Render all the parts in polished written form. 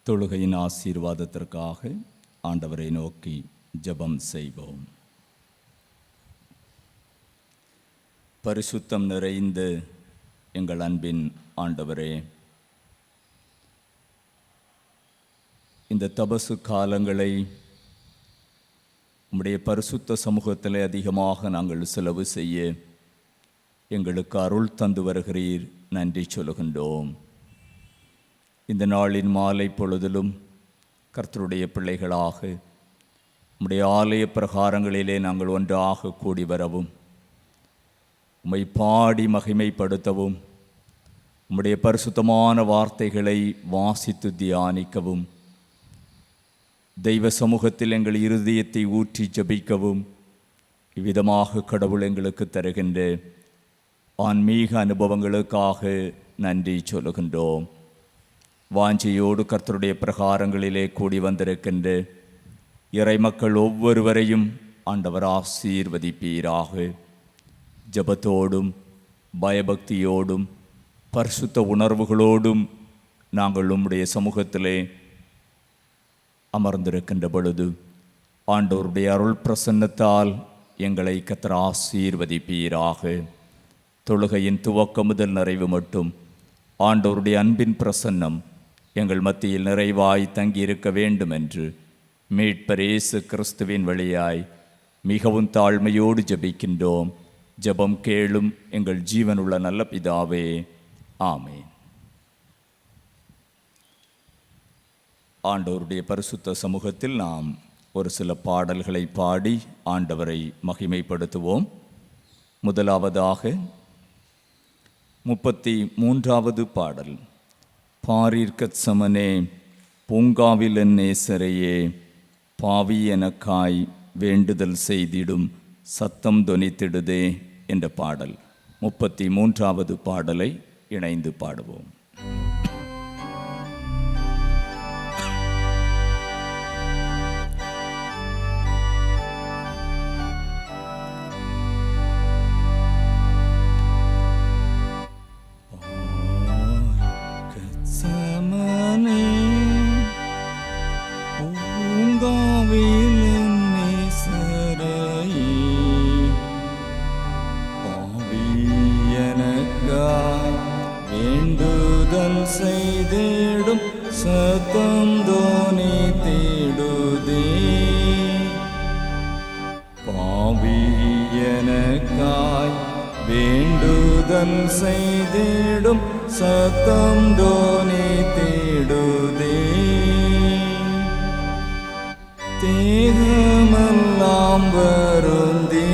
தொழுகையின் ஆசீர்வாதத்திற்காக ஆண்டவரை நோக்கி ஜெபம் செய்வோம். பரிசுத்தம் நிறைந்த எங்கள் அன்பின் ஆண்டவரே, இந்த தபசு காலங்களை உம்முடைய பரிசுத்த சமூகத்தில் அதிகமாக நாங்கள் செலவு செய்ய எங்களுக்கு அருள் தந்து வருகிறீர். நன்றி சொல்லுகின்றோம். இந்த நாளின் மாலை பொழுதிலும் கர்த்தருடைய பிள்ளைகளாக உம்முடைய ஆலய பிரகாரங்களிலே நாங்கள் ஒன்றாக கூடி வரவும், உம்மை பாடி மகிமைப்படுத்தவும், உம்முடைய பரிசுத்தமான வார்த்தைகளை வாசித்து தியானிக்கவும், தெய்வ சமூகத்தில் எங்கள் இருதயத்தை ஊற்றி ஜெபிக்கவும் இவ்விதமாக கடவுள் எங்களுக்கு தருகின்ற ஆன்மீக அனுபவங்களுக்காக நன்றி சொல்லுகின்றோம். வாஞ்சையோடு கர்த்தருடைய பிரகாரங்களிலே கூடி வந்திருக்கின்ற இறைமக்கள் ஒவ்வொருவரையும் ஆண்டவர் ஆசீர்வதிப்பீராக. ஜெபத்தோடும் பயபக்தியோடும் பரிசுத்த உணர்வுகளோடும் நாங்கள் உம்முடைய சமூகத்திலே அமர்ந்திருக்கின்ற பொழுது ஆண்டவருடைய அருள் பிரசன்னத்தால் எங்களை கர்த்தர் ஆசீர்வதிப்பீராக. தொழுகையின் துவக்கம் முதல் நிறைவு மட்டும் ஆண்டவருடைய அன்பின் பிரசன்னம் எங்கள் மத்தியில் நிறைவாய் தங்கியிருக்க வேண்டும் என்று மீட்பர் இயேசு கிறிஸ்துவின் வழியாய் மிகவும் தாழ்மையோடு ஜெபிக்கின்றோம். ஜெபம் கேளும் எங்கள் ஜீவனுள்ள நல்ல பிதாவே, ஆமென். ஆண்டவருடைய பரிசுத்த சமூகத்தில் நாம் ஒரு சில பாடல்களை பாடி ஆண்டவரை மகிமைப்படுத்துவோம். முதலாவதாக 33வது பாடல். பாரிற்கத்சமனே பூங்காவில் என் நேசரையே, பாவி எனக்காய் வேண்டுதல் செய்திடும் சத்தம் தொனித்திடுதே என்ற பாடல். 33வது பாடலை இணைந்து பாடுவோம். செய்திடும் சத்தம் தொனித்திடுதே, பாவி எனக்காய் வேண்டுதல் செய்திடும் சத்தம் தொனித்திடுதே, தேகமெல்லாம் வருந்தி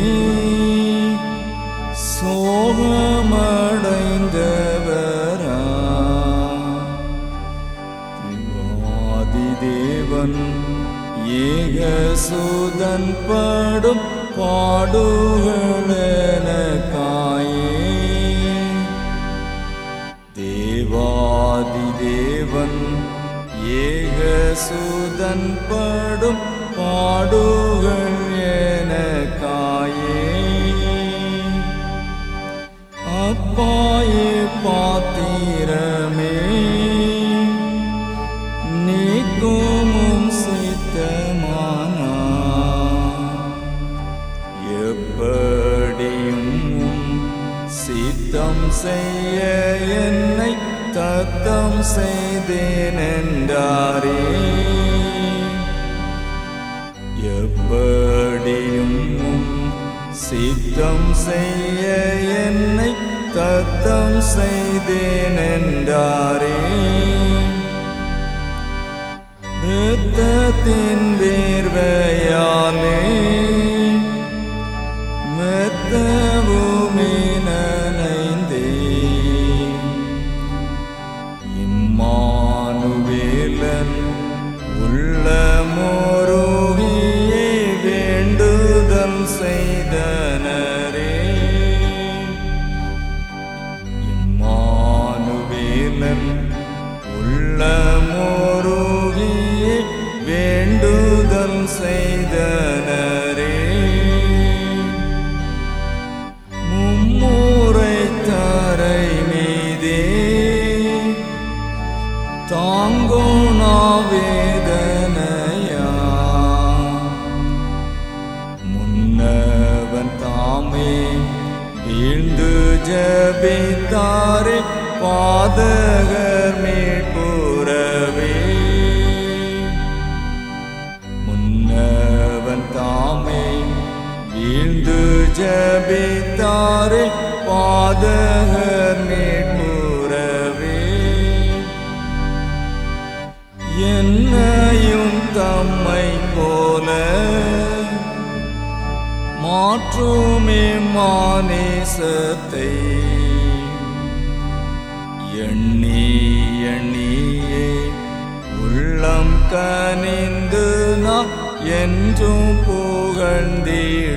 சோகமடைந்தவரா, தேவன் ஏகசுதன் படும் பாடுகளெனக்காயே, தேவாதி தேவன் ஏகசுதன் படும் பாடுகள் எனக்காயே, அப்பாயே பாத்திரமே நீக்கும் சித்தமானா, எப்படியும் சித்தம் செய்ய என்னை தத்தம் செய்தேனென்றாரே, எப்படியும் சித்தம் செய்ய என்னை தத்தம் செய்தேனென்றாரே, இரத்தத்தின் வேர்வையாலே மெத்தவுமே நனைந்தே, இம்மானுவேலன் உள்ளமோருகியே வேண்டுதல் செய்தனரே, இம்மானுவேலன் உள்ளமோருகியே வேண்டுதல் செய்தனரே, மும்முறை தரை மீதே தாங்கோனாவே ஜபித்தாரே பாதகர் மீட்புறவே. முன்னவன் தாமே வீழ்ந்து ஜபித்தாரே பாதகர் மீட்புறவே. என்னையும் தம்மை போல மாற்றுமே மானேசத்தை எண்ணி எண்ணியே உள்ளம் கனிந்து நாம் என்றும் புகழ்ந்திடுவே.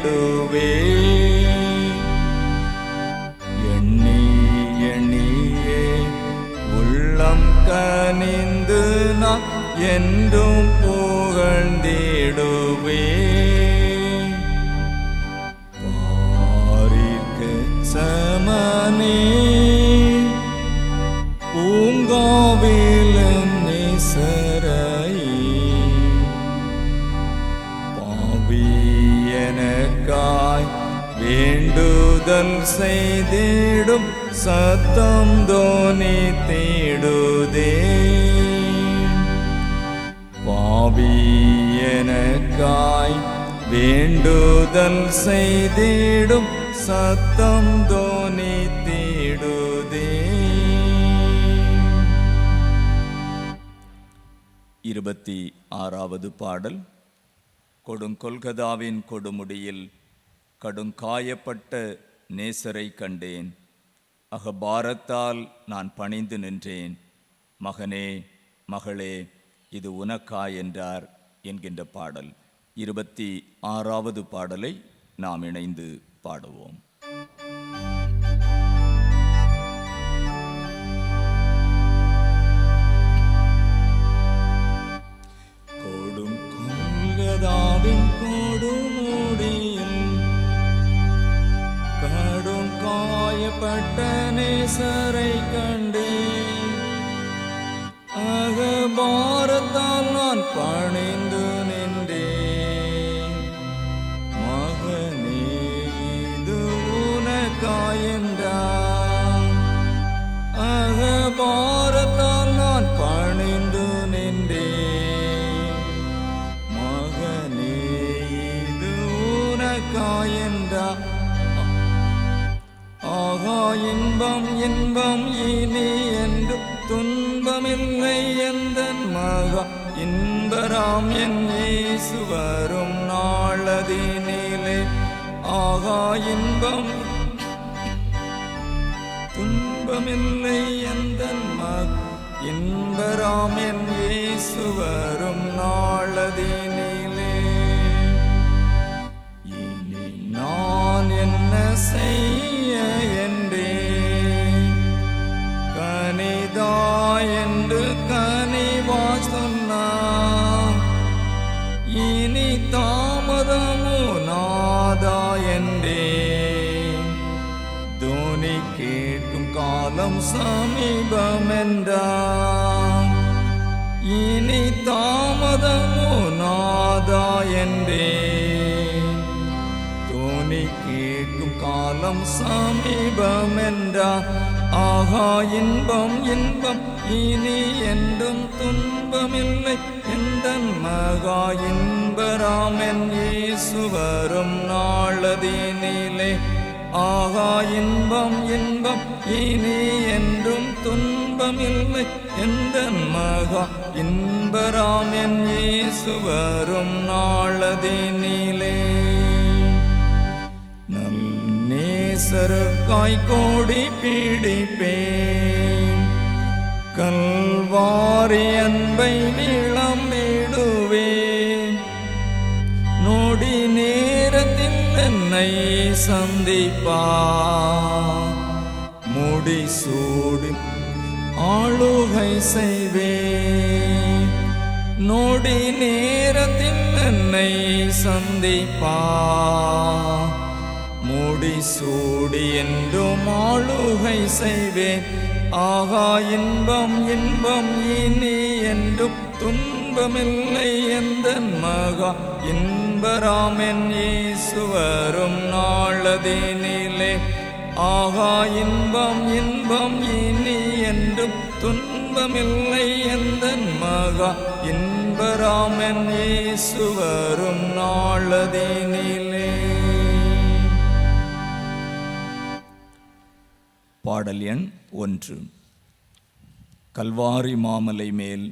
எண்ணி எண்ணியே உள்ளம் கனிந்து நாம் என்றும் புகழ்ந்திடுவே. சமனே பூங்காவில் நேசரை பாவியனக்காய் வேண்டுதல் செய்திடும் சத்தம் தோனித்திடுதே. பாவியனக்காய் வேண்டுதல் செய்திடும் சத்தம் தோனித்திடுதே. 26வது பாடல். கொடுங்கொல்கதாவின் கொடுமுடியில் கடுங்காயப்பட்ட நேசரை கண்டேன். அகபாரத்தால் நான் பணிந்து நின்றேன். மகனே மகளே இது உனக்கா என்றார் என்கின்ற பாடல். 26வது பாடலை நாம் இணைந்து பாடுவோம். கொடுங்கொல்கதாவின் கொடுமுடியில் கடும் காயப்பட்ட நேசரை கண்டேன். அகபாரத்தால் நான் பணிந்து நின்றேன். மகனே இது உனக்கா என்றார். அகபாரத்தால் நான் பணிந்து நின்றேன். மகனே இது உனக்கா என்றார். ஆகா இன்பம் இன்பம் இனி என்று துன்பமில்லை எந்தன் மகா இன்பராம் என் இயேசு வரும் நாளதினிலே. ஆகா இன்பம் துன்பமில்லை எந்தன் மகா இன்பராம் என் இயேசு வரும் நாளதினிலே. இனி நான் என்ன செய்ய என்றே கனிதா என்று கனிவா சொன்னார். இனி தாமதமோ நாதா என்றே தோனி கேட்கும் காலம் சமீபம் என்றார். இனி தாமதமோ நாதா என்றே தோனி கேட்கும் காலம் சமீபம் என்றார். ஆகா இன்பம் இன்பம் இனி என்றும் துன்பமில்லை எந்தன் மகா இன்பராம் என் இயேசு வரும் நாளதினிலே. ஆகா இன்பம் இன்பம் இனி என்றும் துன்பமில்லை எந்தன் மகா இன்பராம் என் இயேசு வரும் நாளதினிலே. நேசருக்காய் கோடி பிடிப்பேன். கல்வாரி அன்பை விளம்பிடுவேன். நொடி நேரத்தில் என்னை சந்திப்பார். முடிசூடி ஆளுகை செய்வேன். நொடி நேரத்தில் என்னை சந்திப்பார். முடிசூடி என்றும் ஆளுகை செய்வேன். ஆகா இன்பம் இன்பம் இனி என்றும் துன்பமில்லை எந்தன் மகா இன்பராம் என் இயேசு வரும் நாளதினிலே. ஆகா இன்பம் இன்பம் இனி என்றும் துன்பமில்லை எந்தன் மகா இன்பராமன் இயேசு வரும் நாளதினிலே. பாடல் எண் 1. கல்வாரி மாமலை மேல்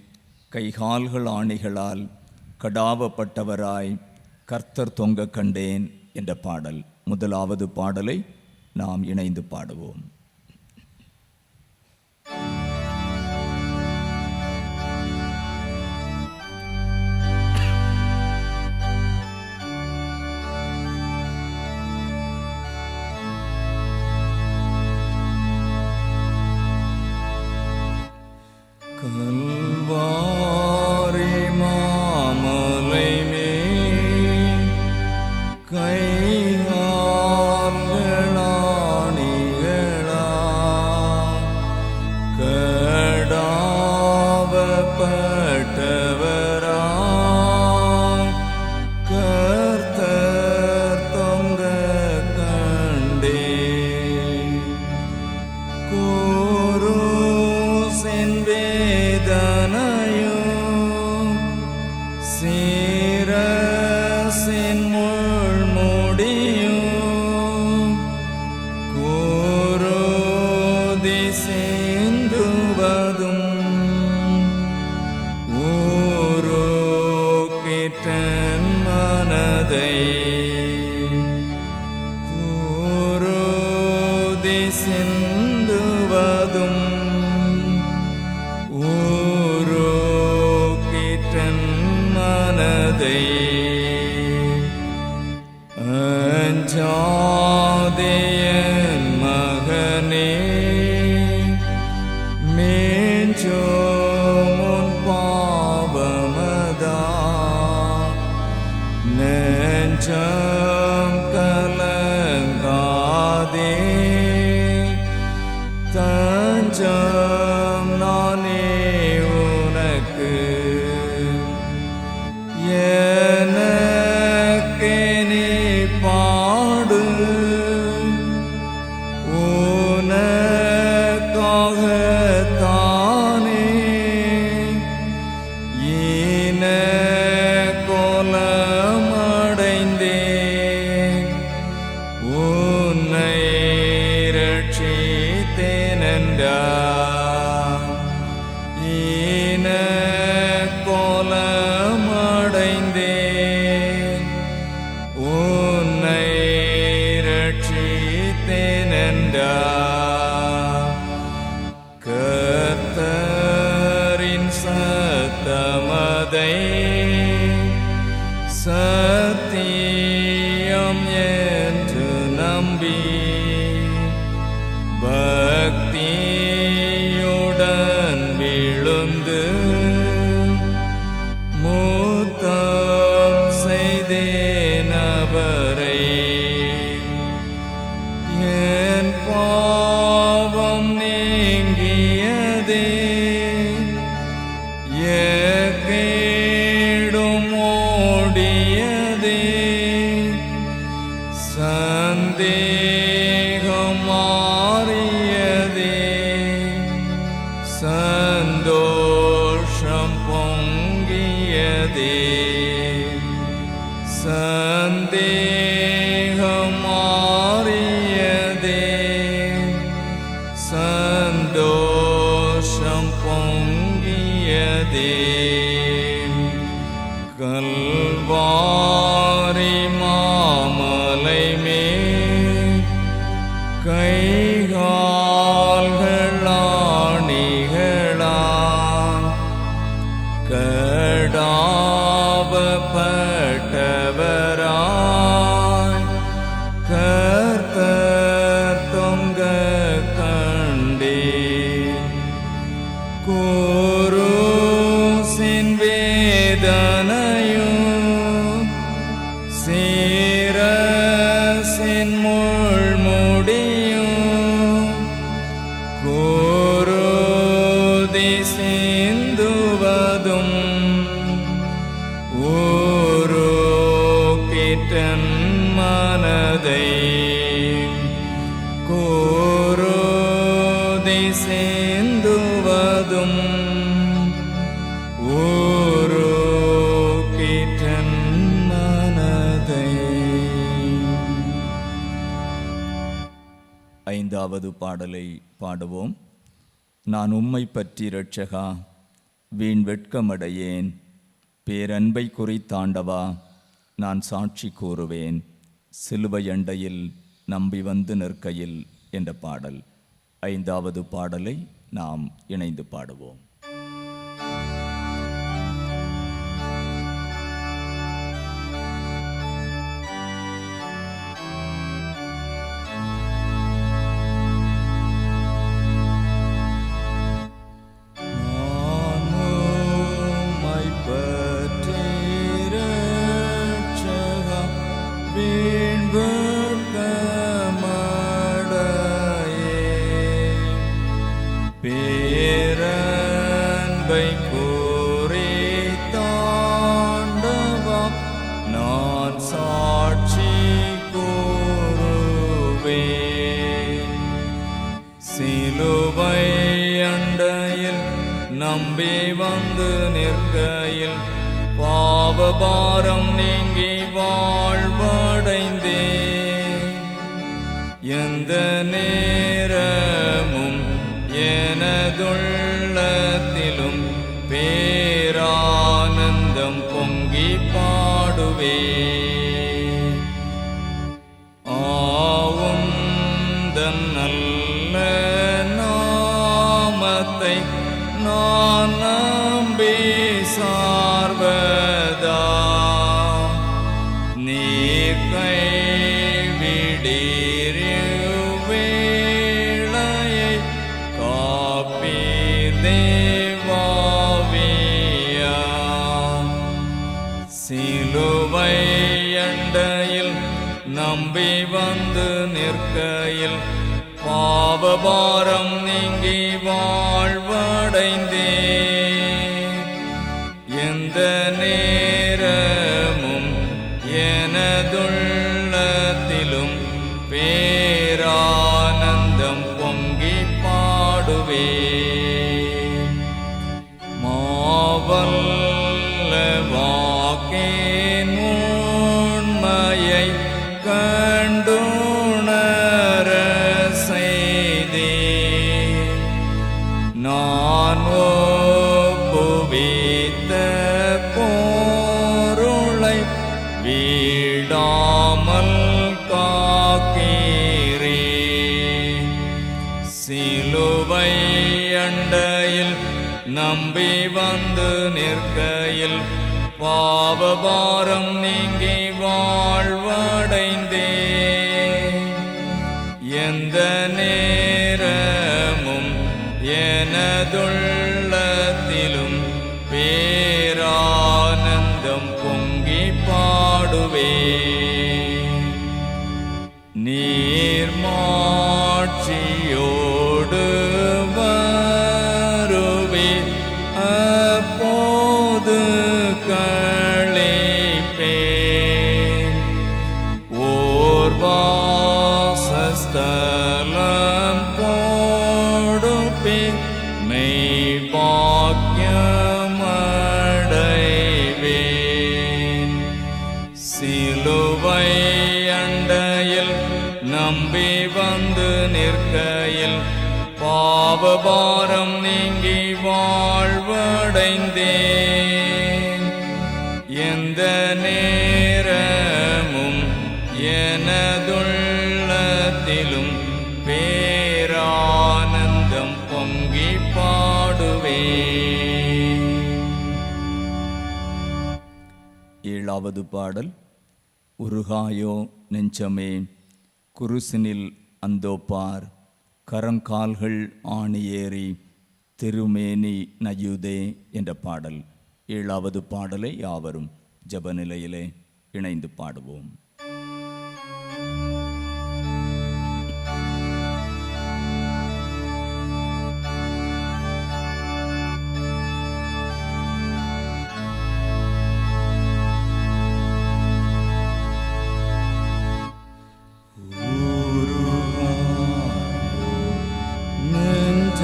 கைகால்கள் ஆணிகளால் கடாவப்பட்டவராய் கர்த்தர் தொங்க கண்டேன் என்ற பாடல். முதலாவது பாடலை நாம் இணைந்து பாடுவோம். கல்வாரி மாமலை மேல் கைகால்களாணிகளால் கடாவப்பட்டவராய் கர்த்தர் தொங்க கண்டேன். குருசின் வேதனையும் சிரசின் முள்முடியும் குருதி சிந்துவதும் ஊருக்கிட்டன் மனதை குருதி சிந்துவதும் ஊருக்கிட்டன் மனதை அஞ்சாதே என் மகனே மேஞ்சோம் உன் பாவமதா நெஞ்சம் கலங்காதே தஞ்சம் நானே உனக்கு எனக்கே நீ பாடு உனக்காகத்தானே ஈன கோலமடைந்தேன் உன்னை ரட்சித்தேனென்றார். ஈன கோலமடைந்தேன் உன்னை ரட்சித்தேனென்றார். கர்த்தரின் சத்தமதை சத்தியம் என்று நம்பி பக்தியுடன் விழுந்து முத்தம் செய்தேன் அவரை. என் பாவம் நீங்கியதே எக்கேடும் ஓடியதே சந்தேகம் மாறியதே சந்தோஷம் பொங்கியதே சந்தேகம் மாறியதே சந்தோஷம் பொங்கியதே. கல்வாரி மாமலை மேல் கைகால்கள் ஆணிகளால் கடாவப்பட்டவராய் கர்த்தர் தொங்க கண்டேன். குருசின் வேதனையும் சிரசின் முள்முடியும் குருதி சிந்துவதும் ஊருக்கிட்டன் மனதை சேந்துவதும் ஊரோக்கிற்றன் மனதை. ஐந்தாவது பாடலை பாடுவோம். நான் உம்மை பற்றி இரட்சகா வீண் வெட்கமடையேன், பேரன்பை குறித்தாண்டவா நான் சாட்சி கூறுவேன், சிலுவை அண்டையில் நம்பி வந்து நிற்கையில் என்ற பாடல். ஐந்தாவது பாடலை நாம் இணைந்து பாடுவோம். நம்பி வந்து நிற்கையில் பாவபாரம் நீங்கி வாழ்வடைந்தே. எந்த நேரமும் எனதுள்ளத்திலும் பேரானந்தம் பொங்கி பாடுவே. ஆவுந்தன் நல்ல நாமத்தை நான் நம்பி சார்வதா, நீர் கைவிடீர் வேளையை காப்பீர் தேவாவியா. சிலுவை அண்டையில் நம்பி வந்து நிற்கையில் பாவபாரம் நீங்கி வாழ்வடைந்தே. எந்த நேரமும் எனதுள்ளத்திலும் பேரானந்தம் பொங்கி பாடுவே. மாவல்ல வாக்கின் உண்மையை கண்டுணர செய்தே. நான் ஒப்புவித்த பொருளை வீடாமல் காக்கிறே. சிலுவை அண்டையில் நம்பி வந்து நிற்கையில் பாவபாரம் நீங்கி வாழ்வடைந்தே. எந்த நேரமும் எனதுள்ளத்திலும் பேரானந்தம் பொங்கி பாடுவே. நீர்மாட்சியோடு வருவே அப்போது களிப்பேன். ஓர் வாசஸ்தலம் கொடுப்பேன் மெய் பாக்கியமடைவேன். சிலுவை அண்டையில் நம்பி வந்து நிற்கையில் பாவபாரம் நீங்கி வாழ்வடைந்தே. எந்த நேரமும் எனதுள்ளத்திலும் பேரானந்தம் பொங்கி பாடுவே. ஏழாவது பாடல். உருகாயோ நெஞ்சமே குருசினில் அந்தோப்பார், கரங்கால்கள் ஆணியேறி திருமேனி நயுதே என்ற பாடல். ஏழாவது பாடலை யாவரும் ஜப நிலையிலே இணைந்து பாடுவோம். நெஞ்ச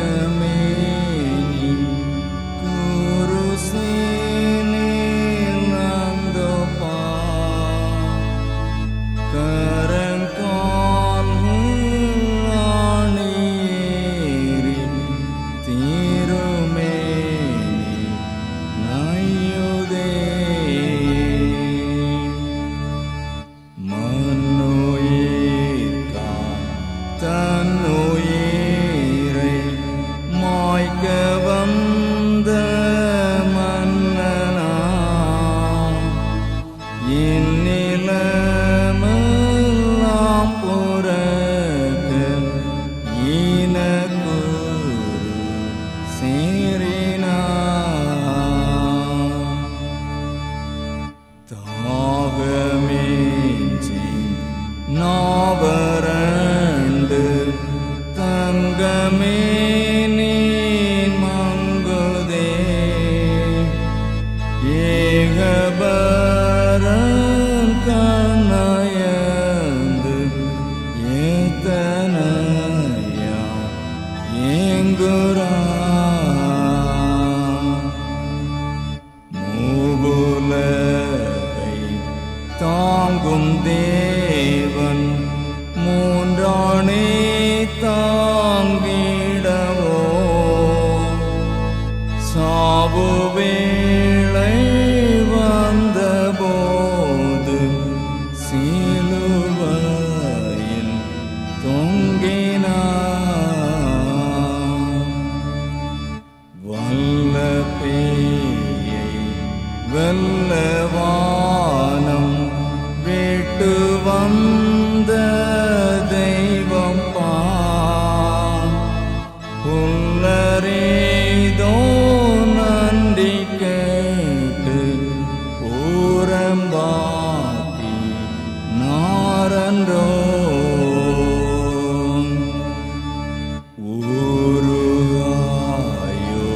இந்நிலமெல்லாம் புறக்க இனக்குரு சேரினார். தாகமேஞ்சி நாவரண்டு தங்கமே நீர் மங்குதே. ஏகபரன் கண்ணயந்து ஏத்தனையா ஏங்குரா. மூவுலகை தாங்கும் தேவன் மூன்றானே தாங்கிடவோ. சாவு வேளை வந்தபோது சிலுவையில் தொங்கினார். வல்ல பேயை வெல்ல வானம் விட்டு வந்த தெய்வம் புல்லரேதோ நன்றி கேட்டு பூரம்பாக்கி நாரன்றோ. ஊருகாயோ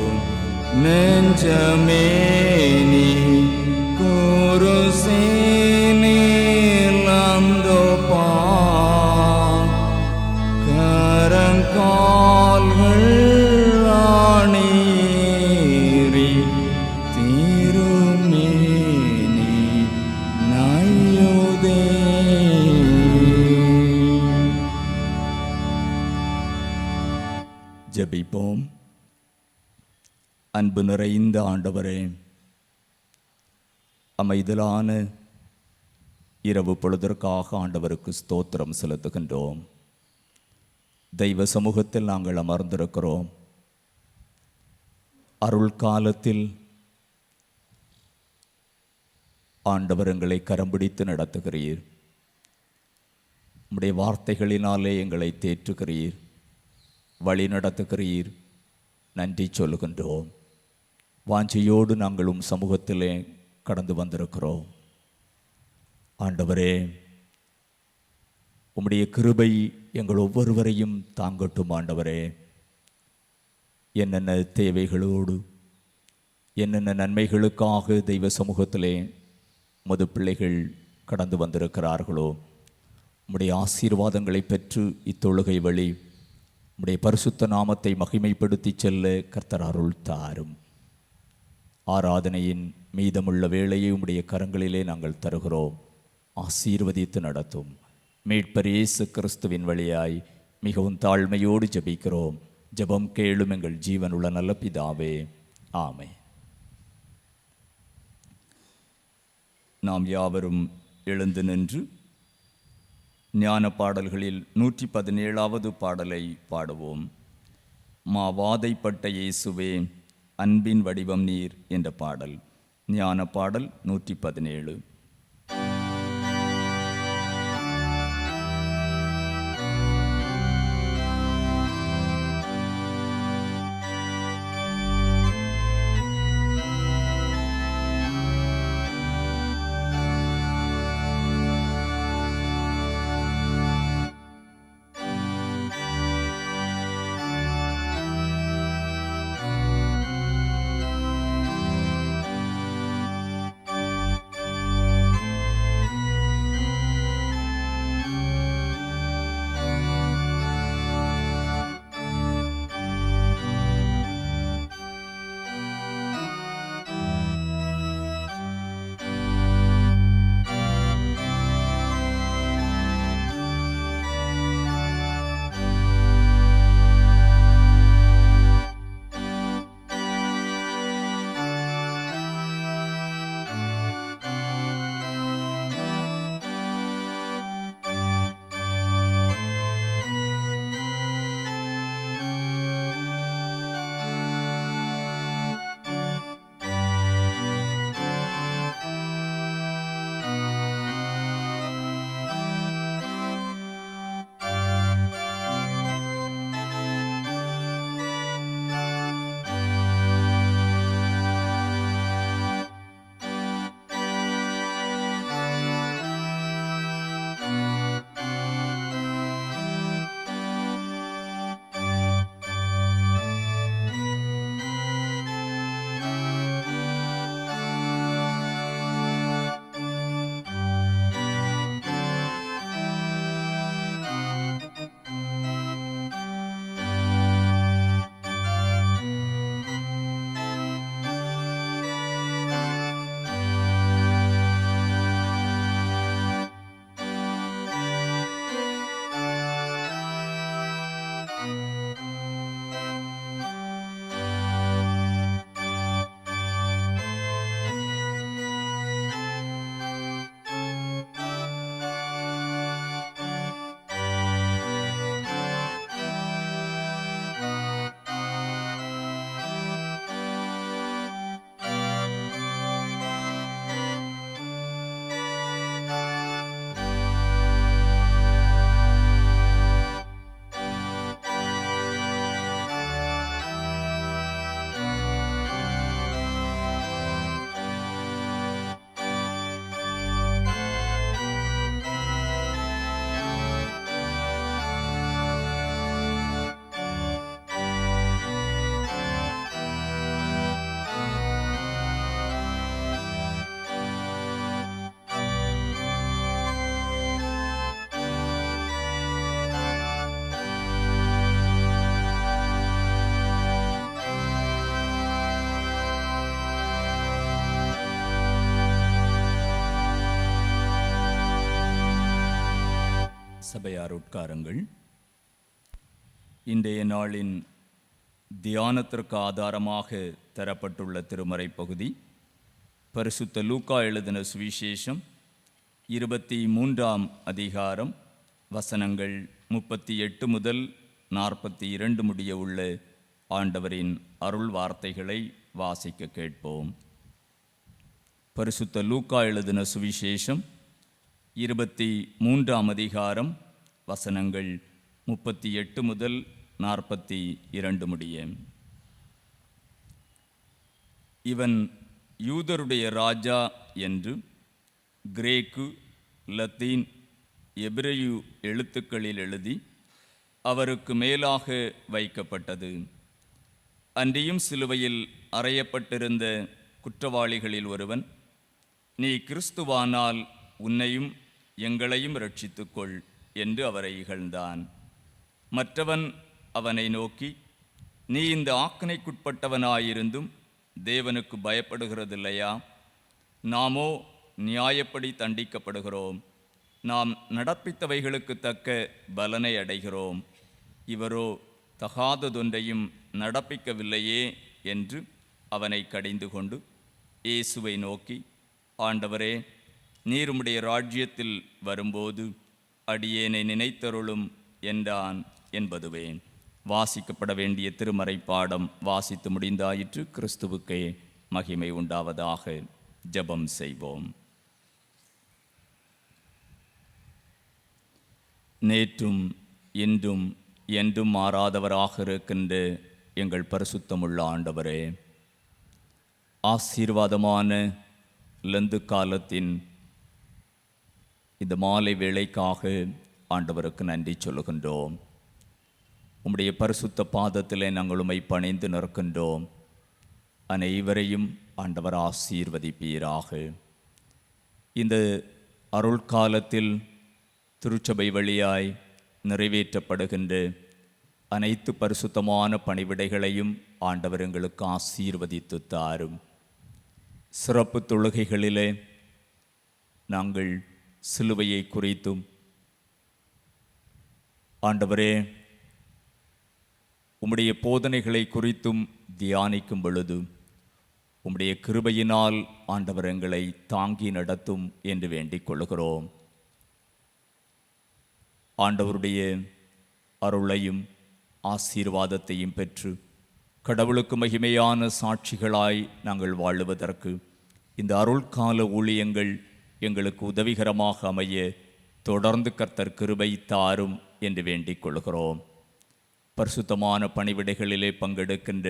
நெஞ்சமேனி குருசேனிலந்தோ பா. கரங்கால்கள் ஆணீரி திருமேனி நையுதே. ஜெபிப்போம். அன்பு நிறைந்த ஆண்டவரே, அமைதலான இரவு பொழுதற்காக ஆண்டவருக்கு ஸ்தோத்திரம் செலுத்துகின்றோம். தெய்வ சமூகத்தில் நாங்கள் அமர்ந்திருக்கிறோம். அருள் காலத்தில் ஆண்டவர் எங்களை கரம் பிடித்து நடத்துகிறீர். உம்முடைய வார்த்தைகளினாலே எங்களை தேற்றுகிறீர், வழி நடத்துகிறீர். நன்றி சொல்லுகின்றோம். வாஞ்சையோடு நாங்கள் சமூகத்திலே கடந்து வந்திருக்கிறோம். ஆண்டவரே, உம்முடைய கிருபை எங்கள் ஒவ்வொருவரையும் தாங்கட்டும். ஆண்டவரே, என்னென்ன தேவைகளோடு என்னென்ன நன்மைகளுக்காக தெய்வ சமூகத்திலே உமது பிள்ளைகள் கடந்து வந்திருக்கிறார்களோ, உம்முடைய ஆசீர்வாதங்களை பெற்று இத்தொழுகை வழி உம்முடைய பரிசுத்த நாமத்தை மகிமைப்படுத்தி செல்ல கர்த்தர் அருள் தாரும். ஆராதனையின் மீதமுள்ள வேளையை உம்முடைய கரங்களிலே நாங்கள் தருகிறோம். ஆசீர்வதித்து நடத்தும். மீட்பர் இயேசு கிறிஸ்துவின் வழியாய் மிகவும் தாழ்மையோடு ஜெபிக்கிறோம். ஜெபம் கேளும் எங்கள் ஜீவனுள்ள நல்ல பிதாவே, ஆமென். நாம் யாவரும் எழுந்து நின்று ஞான பாடல்களில் 117வது பாடலை பாடுவோம். மாவாதைப்பட்ட இயேசுவே அன்பின் வடிவம் நீர் என்ற பாடல். ஞான பாடல் 117. சபையார் உட்காருங்கள். இன்றைய நாளின் தியானத்திற்கு ஆதாரமாக தரப்பட்டுள்ள திருமறை பகுதி பரிசுத்த லூக்கா எழுதின சுவிசேஷம் 23ஆம் அதிகாரம் வசனங்கள் 38 முதல் 42 முடிய உள்ள ஆண்டவரின் அருள் வார்த்தைகளை வாசிக்க கேட்போம். பரிசுத்த லூக்கா எழுதின சுவிசேஷம் 23ஆம் அதிகாரம் வசனங்கள் 38 முதல் 42 முடிய. இவன் யூதருடைய ராஜா என்று கிரேக்கு, லத்தீன், எபிரேயு எழுத்துக்களில் எழுதி அவருக்கு மேலாக வைக்கப்பட்டது. அன்றியும் சிலுவையில் அறையப்பட்டிருந்த குற்றவாளிகளில் ஒருவன், நீ கிறிஸ்துவானால் உன்னையும் எங்களையும் இரட்சித்துக்கொள் என்று அவரை இகழ்ந்தான். மற்றவன் அவனை நோக்கி, நீ இந்த ஆக்கினைக்குட்பட்டவனாயிருந்தும் தேவனுக்கு பயப்படுகிறதில்லையா? நாமோ நியாயப்படி தண்டிக்கப்படுகிறோம். நாம் நடப்பித்தவைகளுக்கு தக்க பலனை அடைகிறோம். இவரோ தகாததொன்றையும் நடப்பிக்கவில்லையே என்று அவனை கடிந்து கொண்டு இயேசுவை நோக்கி, ஆண்டவரே, நீர் உம்முடைய ராஜ்யத்தில் வரும்போது அடியேனை நினைத்தருளும் என்றான் என்பதுவே. வாசிக்கப்பட வேண்டிய திருமறை பாடம் வாசித்து முடிந்தாயிற்று. கிறிஸ்துவுக்கே மகிமை உண்டாவதாக. ஜெபம் செய்வோம். நேற்றும் இன்றும் என்றும் மாறாதவராக இருக்கின்ற எங்கள் பரிசுத்தமுள்ள ஆண்டவரே, ஆசீர்வாதமான லந்து காலத்தின் இந்த மாலை வேளைக்காக ஆண்டவருக்கு நன்றி சொல்லுகின்றோம். உம்முடைய பரிசுத்த பாதத்திலே நாங்கள் உம்மை பணிந்து நிற்கின்றோம். அனைவரையும் ஆண்டவர் ஆசீர்வதிப்பீராக. இந்த அருள் காலத்தில் திருச்சபை வழியாய் நிறைவேற்றப்படுகின்ற அனைத்து பரிசுத்தமான பணிவிடைகளையும் ஆண்டவர் எங்களுக்கு ஆசீர்வதித்து தாரும். சிறப்பு தொழுகைகளிலே நாங்கள் சிலுவையை குறித்தும், ஆண்டவரே, உம்முடைய போதனைகளை குறித்தும் தியானிக்கும் பொழுது உம்முடைய கிருபையினால் ஆண்டவர் எங்களை தாங்கி நடத்தும் என்று வேண்டிக் கொள்கிறோம். ஆண்டவருடைய அருளையும் ஆசீர்வாதத்தையும் பெற்று கடவுளுக்கு மகிமையான சாட்சிகளாய் நாங்கள் வாழுவதற்கு இந்த அருள்கால ஊழியங்கள் எங்களுக்கு உதவிகரமாக அமைய தொடர்ந்து கர்த்தர் கிருபை தாரும் என்று வேண்டிக் கொள்கிறோம். பரிசுத்தமான பணிவிடைகளிலே பங்கெடுக்கின்ற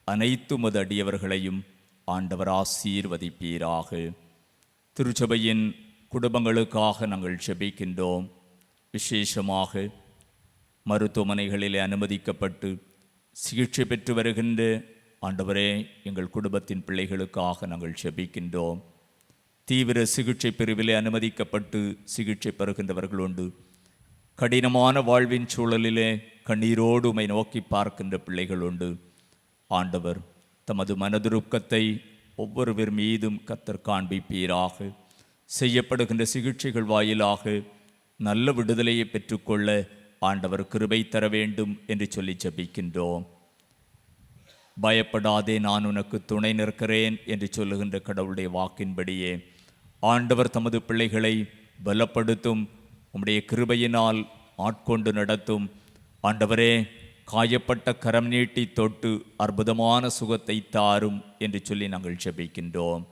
அனைத்து மத அடியவர்களையும் ஆண்டவர் ஆசீர்வதிப்பீராக. திருச்சபையின் குடும்பங்களுக்காக நாங்கள் ஜெபிக்கின்றோம். விசேஷமாக மருத்துவமனைகளிலே அனுமதிக்கப்பட்டு சிகிச்சை பெற்று வருகின்ற ஆண்டவரே, எங்கள் குடும்பத்தின் பிள்ளைகளுக்காக நாங்கள் ஜெபிக்கின்றோம். தீவிர சிகிச்சை பிரிவிலே அனுமதிக்கப்பட்டு சிகிச்சை பெறுகின்றவர்கள் உண்டு. கடினமான வாழ்வின் சூழலிலே கண்ணீரோடு உம்மை நோக்கி பார்க்கின்ற பிள்ளைகள் உண்டு. ஆண்டவர் தமது மனதுருக்கத்தை ஒவ்வொருவர் மீதும் கர்த்தர் காண்பிப்பீராக. செய்யப்படுகின்ற சிகிச்சைகள் வாயிலாக நல்ல விடுதலையை பெற்றுக்கொள்ள ஆண்டவர் கிருபை தர வேண்டும் என்று சொல்லி ஜெபிக்கின்றோம். பயப்படாதே, நான் உனக்கு துணை நிற்கிறேன் என்று சொல்லுகின்ற கடவுளுடைய வாக்கின்படியே ஆண்டவர் தமது பிள்ளைகளை பலப்படுத்தும். உம்முடைய கிருபையினால் ஆட்கொண்டு நடத்தும். ஆண்டவரே, காயப்பட்ட கரம் நீட்டி தொட்டு அற்புதமான சுகத்தை தாரும் என்று சொல்லி நாங்கள் ஜெபிக்கின்றோம்.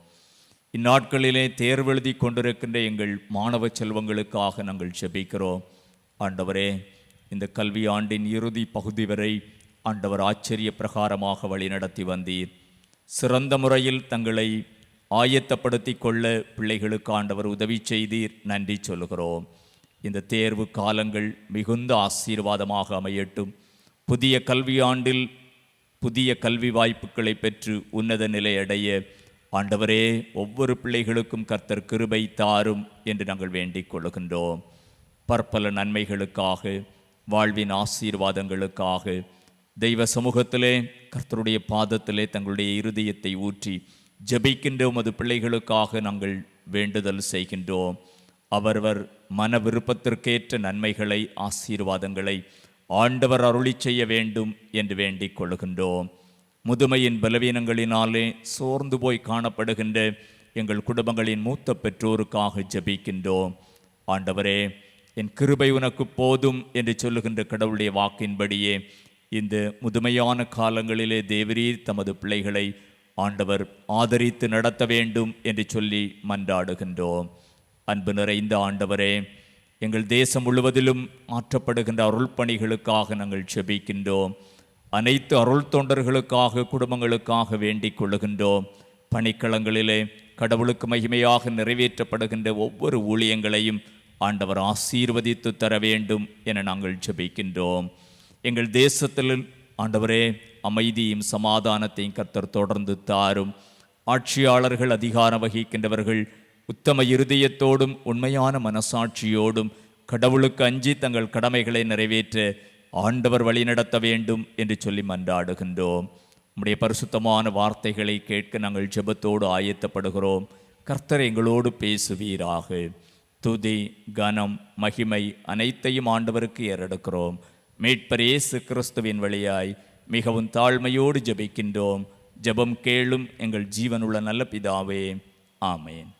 இந்நாட்களிலே தேர்வெழுதி கொண்டிருக்கின்ற எங்கள் மாணவ செல்வங்களுக்காக நாங்கள் ஜெபிக்கிறோம். ஆண்டவரே, இந்த கல்வி ஆண்டின் இறுதி பகுதி வரை ஆண்டவர் ஆச்சரிய பிரகாரமாக வழி நடத்தி வந்தீர். சிறந்த முறையில் தங்களை ஆயத்தப்படுத்தி கொள்ள பிள்ளைகளுக்கு ஆண்டவர் உதவி செய்தீர். நன்றி சொல்கிறோம். இந்த தேர்வு காலங்கள் மிகுந்த ஆசீர்வாதமாக அமையட்டும். புதிய கல்வியாண்டில் புதிய கல்வி வாய்ப்புகளை பெற்று உன்னத நிலை அடைய ஆண்டவரே, ஒவ்வொரு பிள்ளைகளுக்கும் கர்த்தர் கிருபை தாரும் என்று நாங்கள் வேண்டிக் கொள்கின்றோம். பற்பல நன்மைகளுக்காக, வாழ்வின் ஆசீர்வாதங்களுக்காக தெய்வ சமூகத்திலே கர்த்தருடைய பாதத்திலே தங்களுடைய இருதயத்தை ஊற்றி ஜெபிக்கின்ற உமது பிள்ளைகளுக்காக நாங்கள் வேண்டுதல் செய்கின்றோம். அவரவர் மன விருப்பத்திற்கேற்ற நன்மைகளை, ஆசீர்வாதங்களை ஆண்டவர் அருளி செய்ய வேண்டும் என்று வேண்டிக் கொள்கின்றோம். முதுமையின் பலவீனங்களினாலே சோர்ந்து போய் காணப்படுகின்ற எங்கள் குடும்பங்களின் மூத்த பெற்றோருக்காக ஜெபிக்கின்றோம். ஆண்டவரே, என் கிருபை உனக்கு போதும் என்று சொல்லுகின்ற கடவுளுடைய வாக்கின்படியே இந்த முதுமையான காலங்களிலே தேவரீர் தமது பிள்ளைகளை ஆண்டவர் ஆதரித்து நடத்த வேண்டும் என்று சொல்லி மன்றாடுகின்றோம். அன்பு நிறைந்த ஆண்டவரே, எங்கள் தேசம் முழுவதிலும் ஆற்றப்படுகின்ற அருள் பணிகளுக்காக நாங்கள் ஜெபிக்கின்றோம். அனைத்து அருள் தொண்டர்களுக்காக, குடும்பங்களுக்காக வேண்டிக் கொள்ளுகின்றோம். பணிக்களங்களிலே கடவுளுக்கு மகிமையாக நிறைவேற்றப்படுகின்ற ஒவ்வொரு ஊழியங்களையும் ஆண்டவர் ஆசீர்வதித்து தர வேண்டும் என நாங்கள் ஜெபிக்கின்றோம். எங்கள் தேசத்தில் ஆண்டவரே, அமைதியும் சமாதானத்தையும் கர்த்தர் தொடர்ந்து தாரும். ஆட்சியாளர்கள், அதிகாரம் வகிக்கின்றவர்கள் உத்தம இருதயத்தோடும் உண்மையான மனசாட்சியோடும் கடவுளுக்கு அஞ்சி தங்கள் கடமைகளை நிறைவேற்ற ஆண்டவர் வழிநடத்த வேண்டும் என்று சொல்லி மன்றாடுகின்றோம். நம்முடைய பரிசுத்தமான வார்த்தைகளை கேட்க நாங்கள் ஜெபத்தோடு ஆயத்தப்படுகிறோம். கர்த்தர் எங்களோடு பேசுவீராக. துதி, கனம், மகிமை அனைத்தையும் ஆண்டவருக்கு ஏறெடுக்கிறோம். மீட்பர் இயேசு கிறிஸ்துவின் வழியாய் மிகவும் தாழ்மையோடு ஜெபிக்கின்றோம். ஜெபம் கேளும் எங்கள் ஜீவனுள்ள நல்ல பிதாவே, ஆமேன்.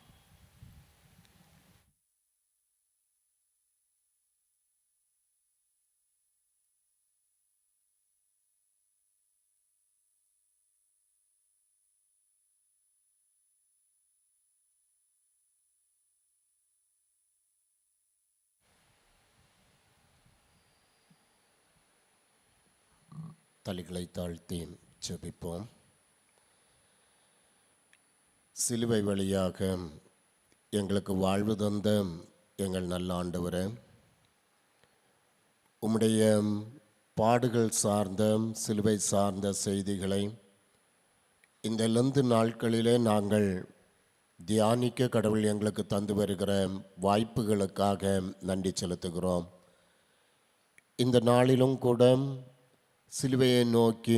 தலைகளை தாழ்த்தி ஜெபிப்போம். சிலுவை வழியாக எங்களுக்கு வாழ்வு தந்த எங்கள் நல்ல ஆண்டவரே, உம்முடைய பாடுகள் சார்ந்த, சிலுவை சார்ந்த செய்திகளை இந்த லந்து நாட்களிலே நாங்கள் தியானிக்க கடவுள் எங்களுக்கு தந்து வருகிற வாய்ப்புகளுக்காக நன்றி செலுத்துகிறோம். இந்த நாளிலும் கூட சிலுவையை நோக்கி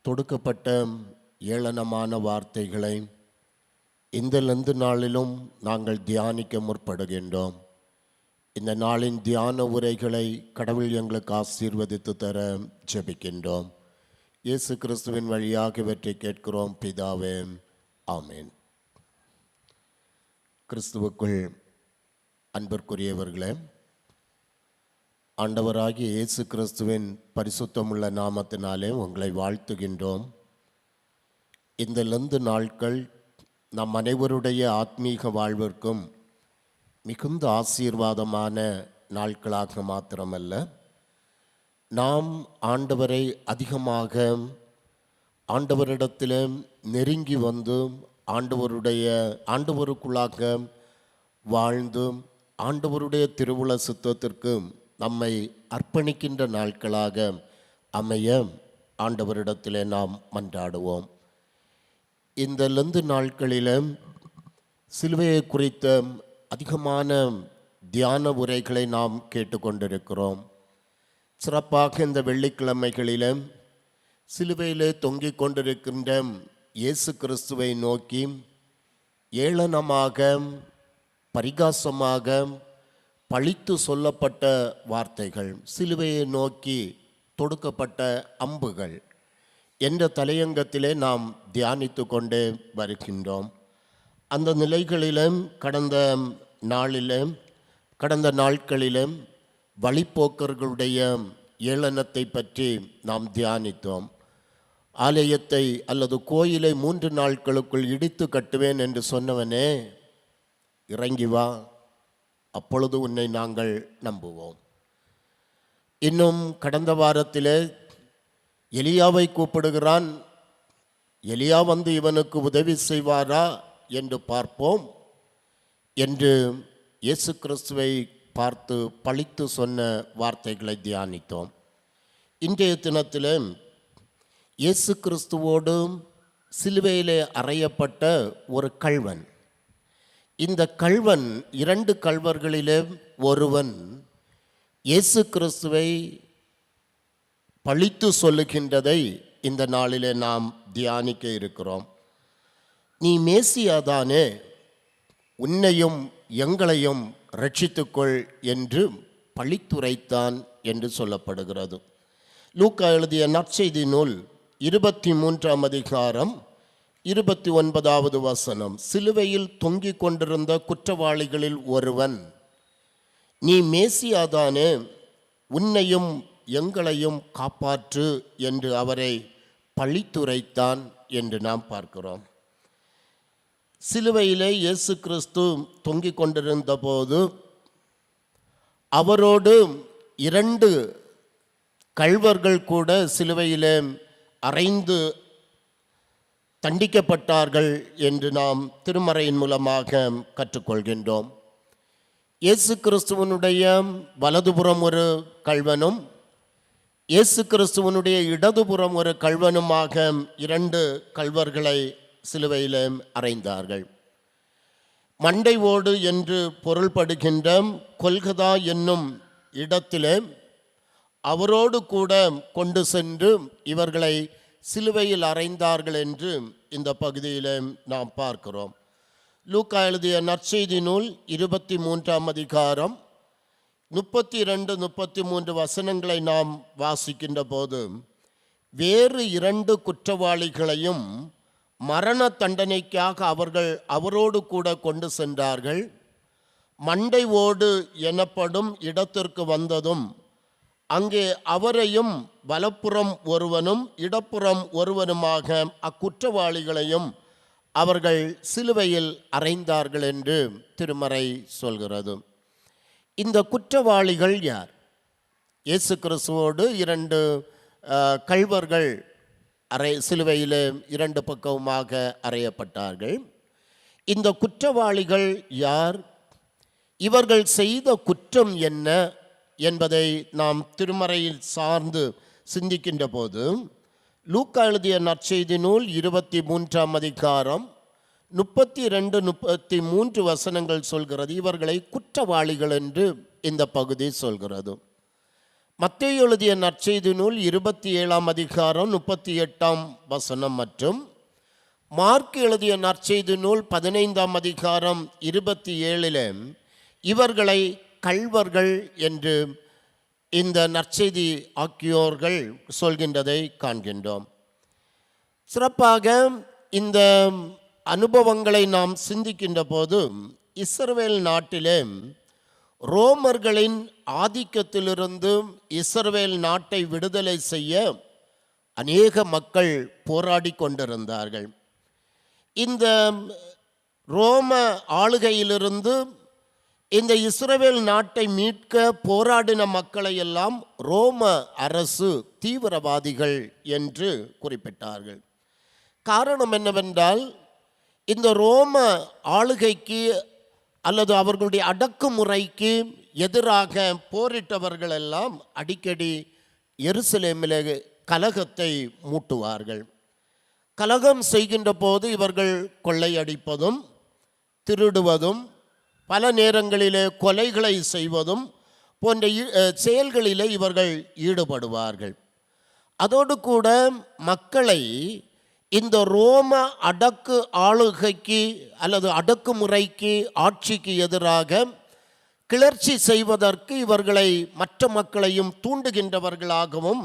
தொடுக்கப்பட்ட ஏளனமான வார்த்தைகளை இந்த லந்து நாளிலும் நாங்கள் தியானிக்க முற்படுகின்றோம். இந்த நாளின் தியான உரைகளை கடவுள் எங்களுக்கு ஆசீர்வதித்து தர ஜெபிக்கின்றோம். இயேசு கிறிஸ்துவின் வழியாக இவற்றை கேட்கிறோம் பிதாவே, ஆமேன். கிறிஸ்துவுக்குள் அன்பிற்குரியவர்களே, ஆண்டவராகிய இயேசு கிறிஸ்துவின் பரிசுத்தமுள்ள நாமத்தினாலே உங்களை வாழ்த்துகின்றோம். இந்த லந்து நாட்கள் நம் அனைவருடைய ஆத்மீக வாழ்விற்கும் மிகுந்த ஆசீர்வாதமான நாட்களாக மாத்திரமல்ல, நாம் ஆண்டவரை அதிகமாக ஆண்டவரிடத்தில் நெருங்கி வந்து ஆண்டவருக்குள்ளாக வாழ்ந்து ஆண்டவருடைய திருவுள சித்தத்திற்கு நம்மை அர்ப்பணிக்கின்ற நாட்களாக அமைய ஆண்டவரிடத்தில் நாம் மன்றாடுவோம். இந்த லந்து நாட்களில் சிலுவையை குறித்த அதிகமான தியான உரைகளை நாம் கேட்டுக்கொண்டிருக்கிறோம். சிறப்பாக இந்த வெள்ளிக்கிழமைகளில் சிலுவையிலே தொங்கிக் கொண்டிருக்கின்ற இயேசு கிறிஸ்துவை நோக்கி ஏளனமாக, பரிகாசமாக பழித்து சொல்லப்பட்ட வார்த்தைகள், சிலுவையை நோக்கி தொடுக்கப்பட்ட அம்புகள் என்ற தலையங்கத்திலே நாம் தியானித்து கொண்டே வருகின்றோம். அந்த நிலைகளிலும் கடந்த நாட்களிலும் வழிப்போக்கர்களுடைய ஏளனத்தை பற்றி நாம் தியானித்தோம். ஆலயத்தை அல்லது கோயிலை 3 நாட்களுக்குள் இடித்து கட்டுவேன் என்று சொன்னவனே, இறங்கி வா, அப்பொழுது உன்னை நாங்கள் நம்புவோம். இன்னும் கடந்த வாரத்திலே எலியாவை கூப்பிடுகிறான். எலியா வந்து இவனுக்கு உதவி செய்வாரா என்று பார்ப்போம் என்று இயேசு கிறிஸ்துவை பார்த்து பழித்து சொன்ன வார்த்தைகளை தியானித்தோம். இன்றைய தினத்தில் இயேசு கிறிஸ்துவோடு சிலுவையிலே அறையப்பட்ட ஒரு கள்வன். இந்த கள்வன் 2 கள்வர்களிலே ஒருவன் இயேசு கிறிஸ்துவை பழித்து சொல்லுகின்றதை இந்த நாளிலே நாம் தியானிக்க இருக்கிறோம். நீ மேசியாதானே, உன்னையும் எங்களையும் ரட்சித்துக்கொள் என்று பழித்துரைத்தான் என்று சொல்லப்படுகிறது. லூக்கா எழுதிய நற்செய்தி நூல் 23ஆம் அதிகாரம் 29வது வசனம். சிலுவையில் தொங்கிக் கொண்டிருந்த குற்றவாளிகளில் ஒருவன், நீ மேசியாதானே, உன்னையும் எங்களையும் காப்பாற்று என்று அவரை பழித்துரைத்தான் என்று நாம் பார்க்கிறோம். சிலுவையிலே இயேசு கிறிஸ்து தொங்கிக் கொண்டிருந்த போது அவரோடு 2 கள்வர்கள் கூட சிலுவையிலே அறைந்து தண்டிக்கப்பட்டார்கள் என்று நாம் திருமறையின் மூலமாக கற்றுக்கொள்கின்றோம். இயேசு கிறிஸ்துவனுடைய வலதுபுறம் ஒரு கள்வனும் இயேசு கிறிஸ்துவனுடைய இடதுபுறம் ஒரு கள்வனுமாக 2 கள்வர்களை சிலுவையிலே அறைந்தார்கள். மண்டை ஓடு என்று பொருள்படுகின்ற கொல்கதா என்னும் இடத்திலே அவரோடு கூட கொண்டு சென்று இவர்களை சிலுவையில் அறைந்தார்கள் என்று இந்த பகுதியில் நாம் பார்க்கிறோம். லூக்கா எழுதிய நற்செய்தி நூல் 23ஆம் அதிகாரம் 32-33 வசனங்களை நாம் வாசிக்கின்ற போது, வேறு 2 குற்றவாளிகளையும் மரண தண்டனைக்காக அவர்கள் அவரோடு கூட கொண்டு சென்றார்கள். மண்டை ஓடு எனப்படும் இடத்திற்கு வந்ததும் அங்கே அவரையும் வலப்புறம் ஒருவனும் இடப்புறம் ஒருவனுமாக அக்குற்றவாளிகளையும் அவர்கள் சிலுவையில் அறைந்தார்கள் என்று திருமறை சொல்கிறது. இந்த குற்றவாளிகள் யார்? இயேசு கிறிஸ்துவோடு 2 கள்வர்கள் சிலுவையில் 2 பக்கமாக அறையப்பட்டார்கள். இந்த குற்றவாளிகள் யார்? இவர்கள் செய்த குற்றம் என்ன என்பதை நாம் திருமறையில் சார்ந்து சிந்திக்கின்ற போது, லூக்கா எழுதிய நற்செய்தி நூல் 23ஆம் அதிகாரம் 32-33 வசனங்கள் சொல்கிறது. இவர்களை குற்றவாளிகள் என்று இந்த பகுதி சொல்கிறது. மத்தேயு எழுதிய நற்செய்தி நூல் 27ஆம் அதிகாரம் 38ஆம் வசனம் மற்றும் மார்க் எழுதிய நற்செய்தி நூல் 15ஆம் அதிகாரம் 27 இவர்களை கள்வர்கள் என்று இந்த நற்செய்தி ஆக்கியோர்கள் சொல்கின்றதை காண்கின்றோம். சிறப்பாக இந்த அனுபவங்களை நாம் சிந்திக்கின்ற போது, இஸ்ரவேல் நாட்டிலே ரோமர்களின் ஆதிக்கத்திலிருந்து இஸ்ரவேல் நாட்டை விடுதலை செய்ய அநேக மக்கள் போராடி கொண்டிருந்தார்கள். இந்த ரோம ஆளுகையிலிருந்து இந்த இஸ்ரவேல் நாட்டை மீட்க போராடின மக்களை எல்லாம் ரோம அரசு தீவிரவாதிகள் என்று குறிப்பிட்டார்கள். காரணம் என்னவென்றால், இந்த ரோம ஆளுகைக்கு அல்லது அவர்களுடைய அடக்குமுறைக்கு எதிராக போரிட்டவர்கள் எல்லாம் அடிக்கடி எருசலேமிலே கலகத்தை மூட்டுவார்கள். கலகம் செய்கின்ற போது இவர்கள் கொள்ளையடிப்பதும் திருடுவதும் பல நேரங்களிலே கொலைகளை செய்வதும் போன்ற செயல்களிலே இவர்கள் ஈடுபடுவார்கள். அதோடு கூட மக்களை இந்த ரோம அடக்கு ஆளுகைக்கு அல்லது அடக்குமுறைக்கு ஆட்சிக்கு எதிராக கிளர்ச்சி செய்வதற்கு இவர்களை மற்ற மக்களையும் தூண்டுகின்றவர்களாகவும்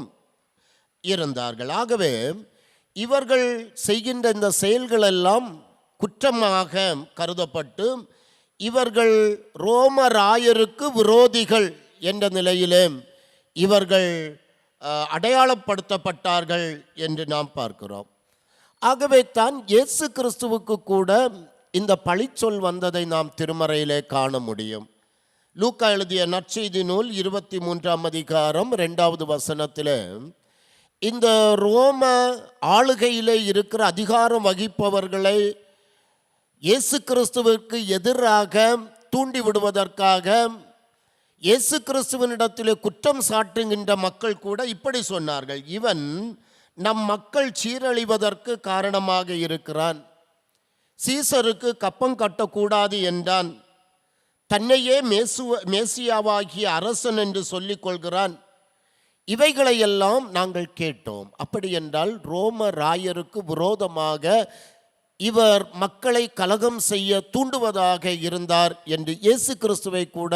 இருந்தார்கள். ஆகவே இவர்கள் செய்கின்ற இந்த செயல்களெல்லாம் குற்றமாக கருதப்பட்டு இவர்கள் ரோமராயருக்கு விரோதிகள் என்ற நிலையிலே இவர்கள் அடையாளப்படுத்தப்பட்டார்கள் என்று நாம் பார்க்கிறோம். ஆகவே தான் இயேசு கிறிஸ்துவுக்கு கூட இந்த பழிச்சொல் வந்ததை நாம் திருமறையிலே காண முடியும். லூக்கா எழுதிய நற்செய்தி நூல் 23ஆம் அதிகாரம் 2வது வசனத்தில், இந்த ரோம ஆளுகையிலே இருக்கிற அதிகாரம் வகிப்பவர்களை இயேசு கிறிஸ்துவுக்கு எதிராக தூண்டி விடுவதற்காக இயேசு கிறிஸ்துவனிடத்திலே குற்றம் சாட்டுகின்ற மக்கள் கூட இப்படி சொன்னார்கள், இவன் நம் மக்கள் சீரழிவதற்கு காரணமாக இருக்கிறான், சீசருக்கு கப்பம் கட்டக்கூடாது என்றான், தன்னையே மேசியாவாகிய அரசன் என்று சொல்லிக் கொள்கிறான், இவைகளையெல்லாம் நாங்கள் கேட்டோம். அப்படி என்றால் ரோம ராயருக்கு விரோதமாக இவர் மக்களை கலகம் செய்ய தூண்டுவதாக இருந்தார் என்று இயேசு கிறிஸ்துவை கூட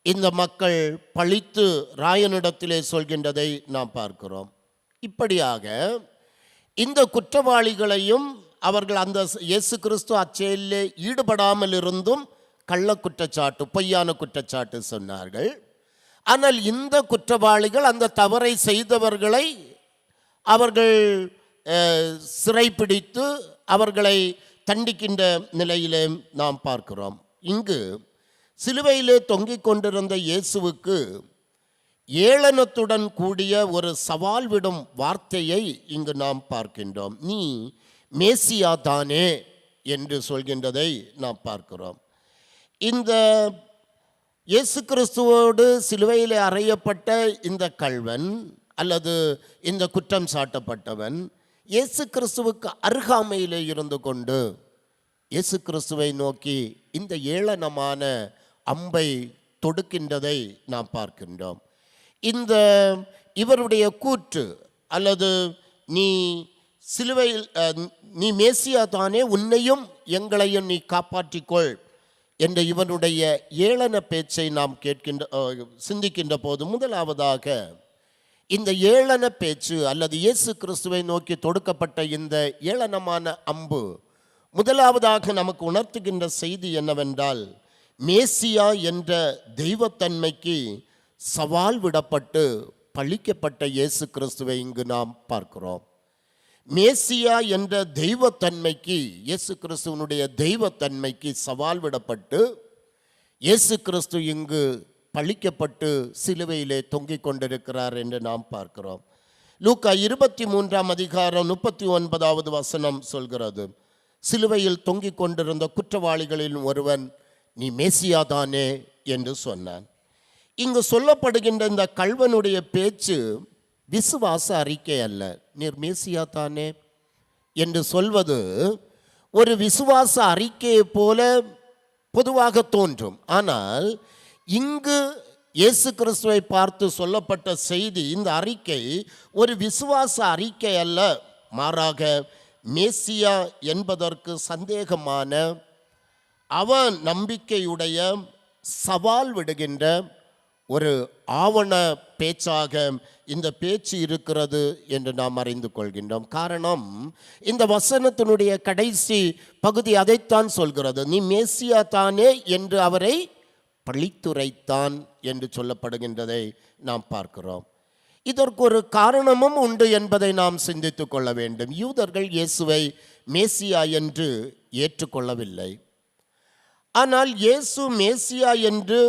இந்த மக்கள் பழித்து ராயனிடத்திலே சொல்கின்றதை நாம் பார்க்கிறோம். இப்படியாக இந்த குற்றவாளிகளையும் அவர்கள் அந்த இயேசு கிறிஸ்து அச்செயலிலே ஈடுபடாமல் இருந்தும் கள்ள குற்றச்சாட்டு, பொய்யான குற்றச்சாட்டு சொன்னார்கள். ஆனால் இந்த குற்றவாளிகள் அந்த தவறை செய்தவர்களை அவர்கள் சிறைப்பிடித்து அவர்களை தண்டிக்கின்ற நிலையிலே நாம் பார்க்கிறோம். இங்கு சிலுவையிலே தொங்கிக் கொண்டிருந்த இயேசுவுக்கு ஏளனத்துடன் கூடிய ஒரு சவால் விடும் வார்த்தையை இங்கு நாம் பார்க்கின்றோம். நீ மேசியா தானே என்று சொல்கின்றதை நாம் பார்க்கிறோம். இந்த இயேசு கிறிஸ்துவோடு சிலுவையிலே அறையப்பட்ட இந்த கள்வன் அல்லது இந்த குற்றம் சாட்டப்பட்டவன் இயேசு கிறிஸ்துவுக்கு அருகாமையிலே இருந்து கொண்டு இயேசு கிறிஸ்துவை நோக்கி இந்த ஏளனமான அம்பை தொடுக்கின்றதை நாம் பார்க்கின்றோம். இந்த இவருடைய கூற்று அல்லது நீ சிலுவையில் நீ மேசியா தானே, உன்னையும் எங்களையும் நீ காப்பாற்றிக்கொள் என்ற இவனுடைய ஏளன பேச்சை நாம் சிந்திக்கின்ற போது முதலாவதாக இந்த ஏளன பேச்சு அல்லது இயேசு கிறிஸ்துவை நோக்கி தொடுக்கப்பட்ட இந்த ஏளனமான அம்பு முதலாவதாக நமக்கு உணர்த்துகின்ற செய்தி என்னவென்றால், மேசியா என்ற தெய்வத்தன்மைக்கு சவால் விடப்பட்டு பழிக்கப்பட்ட இயேசு கிறிஸ்துவை இங்கு நாம் பார்க்கிறோம். மேசியா என்ற தெய்வத்தன்மைக்கு, இயேசு கிறிஸ்துவனுடைய தெய்வத்தன்மைக்கு சவால் விடப்பட்டு இயேசு கிறிஸ்து இங்கு பழிக்கப்பட்டு சிலுவையிலே தொங்கிக் கொண்டிருக்கிறார் என்று நாம் பார்க்கிறோம். லூக்கா 23 வசனம் சொல்கிறது, சிலுவையில் தொங்கிக் கொண்டிருந்த குற்றவாளிகளில் ஒருவன் நீ மேசியா தானே என்று சொன்னான். இங்கு சொல்லப்படுகின்ற இந்த கள்வனுடைய பேச்சு விசுவாச அறிக்கை அல்ல. நீர் மேசியா தானே என்று சொல்வது ஒரு விசுவாச அறிக்கையை போல பொதுவாக தோன்றும். ஆனால் இங்கு இயேசு கிறிஸ்துவை பார்த்து சொல்லப்பட்ட செய்தி, இந்த அறிக்கை ஒரு விசுவாச அறிக்கை அல்ல, மாறாக மேசியா என்பதற்கு சந்தேகமான அவன் நம்பிக்கையுடைய சவால் விடுகின்ற ஒரு ஆவண பேச்சாக இந்த பேச்சு இருக்கிறது என்று நாம் அறிந்து கொள்கின்றோம். காரணம், இந்த வசனத்தினுடைய கடைசி பகுதி அதைத்தான் சொல்கிறது, நீ மேசியா தானே என்று அவரை பழித்துரைத்தான் என்று சொல்லப்படுகின்றதை நாம் பார்க்கிறோம். இதற்கு ஒரு காரணமும் உண்டு என்பதை நாம் சிந்தித்து கொள்ள வேண்டும். யூதர்கள் இயேசுவை மேசியா என்று ஏற்றுக்கொள்ளவில்லை. ஆனால் இயேசு மேசியா என்று